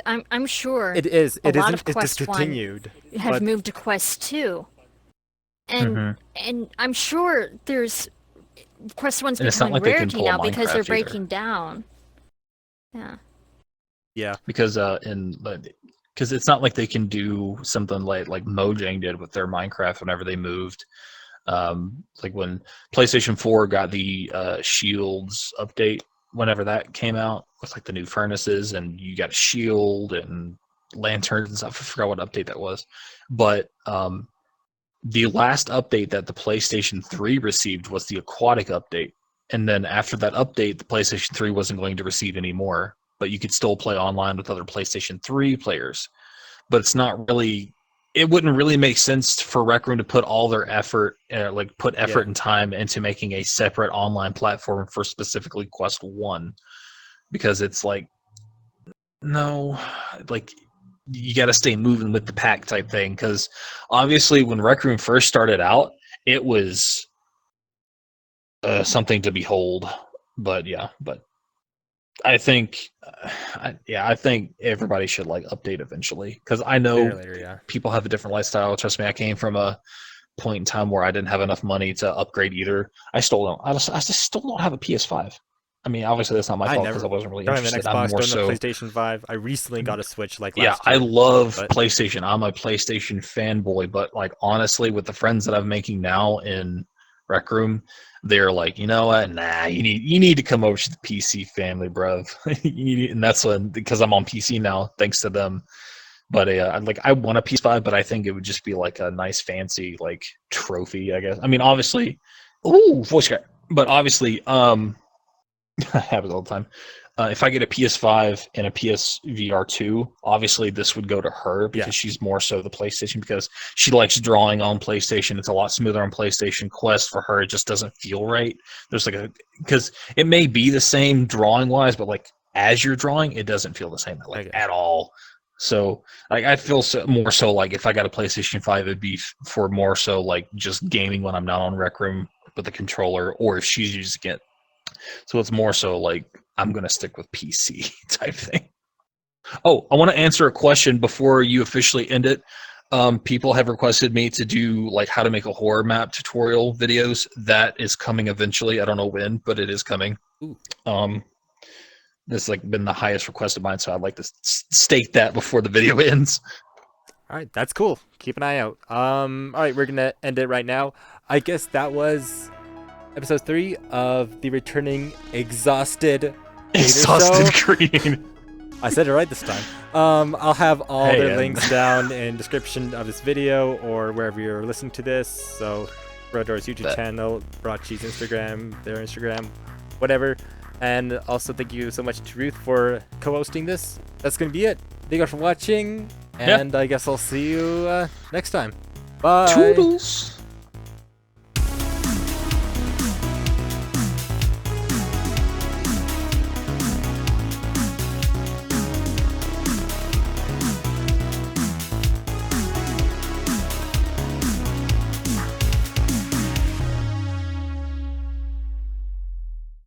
I'm sure it is. It isn't. It's discontinued. Have moved to Quest 2, and I'm sure there's Quest 1's becoming rarity now because they're breaking down. Yeah. Because it's not like they can do something like Mojang did with their Minecraft whenever they moved. Like when PlayStation 4 got the Shields update. Whenever that came out with like the new furnaces and you got a shield and lanterns and stuff, I forgot what update that was. But the last update that the PlayStation 3 received was the aquatic update. And then after that update, the PlayStation 3 wasn't going to receive any more, but you could still play online with other PlayStation 3 players. But it's not really, it wouldn't really make sense for Rec Room to put all their effort, put effort and time into making a separate online platform for specifically Quest 1. Because it's like, no, like, you got to stay moving with the pack type thing. Because obviously, when Rec Room first started out, it was something to behold. But I think, I think everybody should update eventually because I know people have a different lifestyle. Trust me, I came from a point in time where I didn't have enough money to upgrade either. I just still don't have a PS5. I mean, obviously that's not my I fault never because I wasn't really don't have an interested. I'm Xbox, more don't have so. a PlayStation 5. I recently got a Switch like Yeah, last I year. love but- PlayStation. I'm a PlayStation fanboy, but like honestly, with the friends that I'm making now in Rec Room, they're like, you know what? Nah, you need to come over to the PC family, bruv. And that's when because I'm on PC now, thanks to them. But like I want a PS5, but I think it would just be like a nice fancy like trophy, I guess. I mean, obviously, ooh, voice crack. But obviously, I have it all the time. If I get a PS5 and a PSVR 2, obviously this would go to her because Yeah. she's more so the PlayStation because she likes drawing on PlayStation. It's a lot smoother on PlayStation. Quest for her, it just doesn't feel right. There's like because it may be the same drawing wise, but like as you're drawing, it doesn't feel the same like Okay. at all. So like I feel more so like if I got a PlayStation 5, it'd be for more so like just gaming when I'm not on Rec Room with the controller, or if she's using it. So it's more so like I'm gonna stick with PC type thing. Oh, I want to answer a question before you officially end it. People have requested me to do like how to make a horror map tutorial videos. That is coming eventually. I don't know when, but it is coming. Ooh. This has like been the highest request of mine, so I'd like to state that before the video ends. All right, that's cool. Keep an eye out. All right, we're gonna end it right now. I guess that was episode 3 of the returning exhausted Exhausted show. Green. I said it right this time. I'll have all Hey, the links down in description of this video or wherever you're listening to this. So, Squirrelador's YouTube channel, Burachi's Instagram, their Instagram, whatever. And also thank you so much to Ruth for co-hosting this. That's gonna be it. Thank you guys for watching, and I guess I'll see you next time. Bye. Toodles.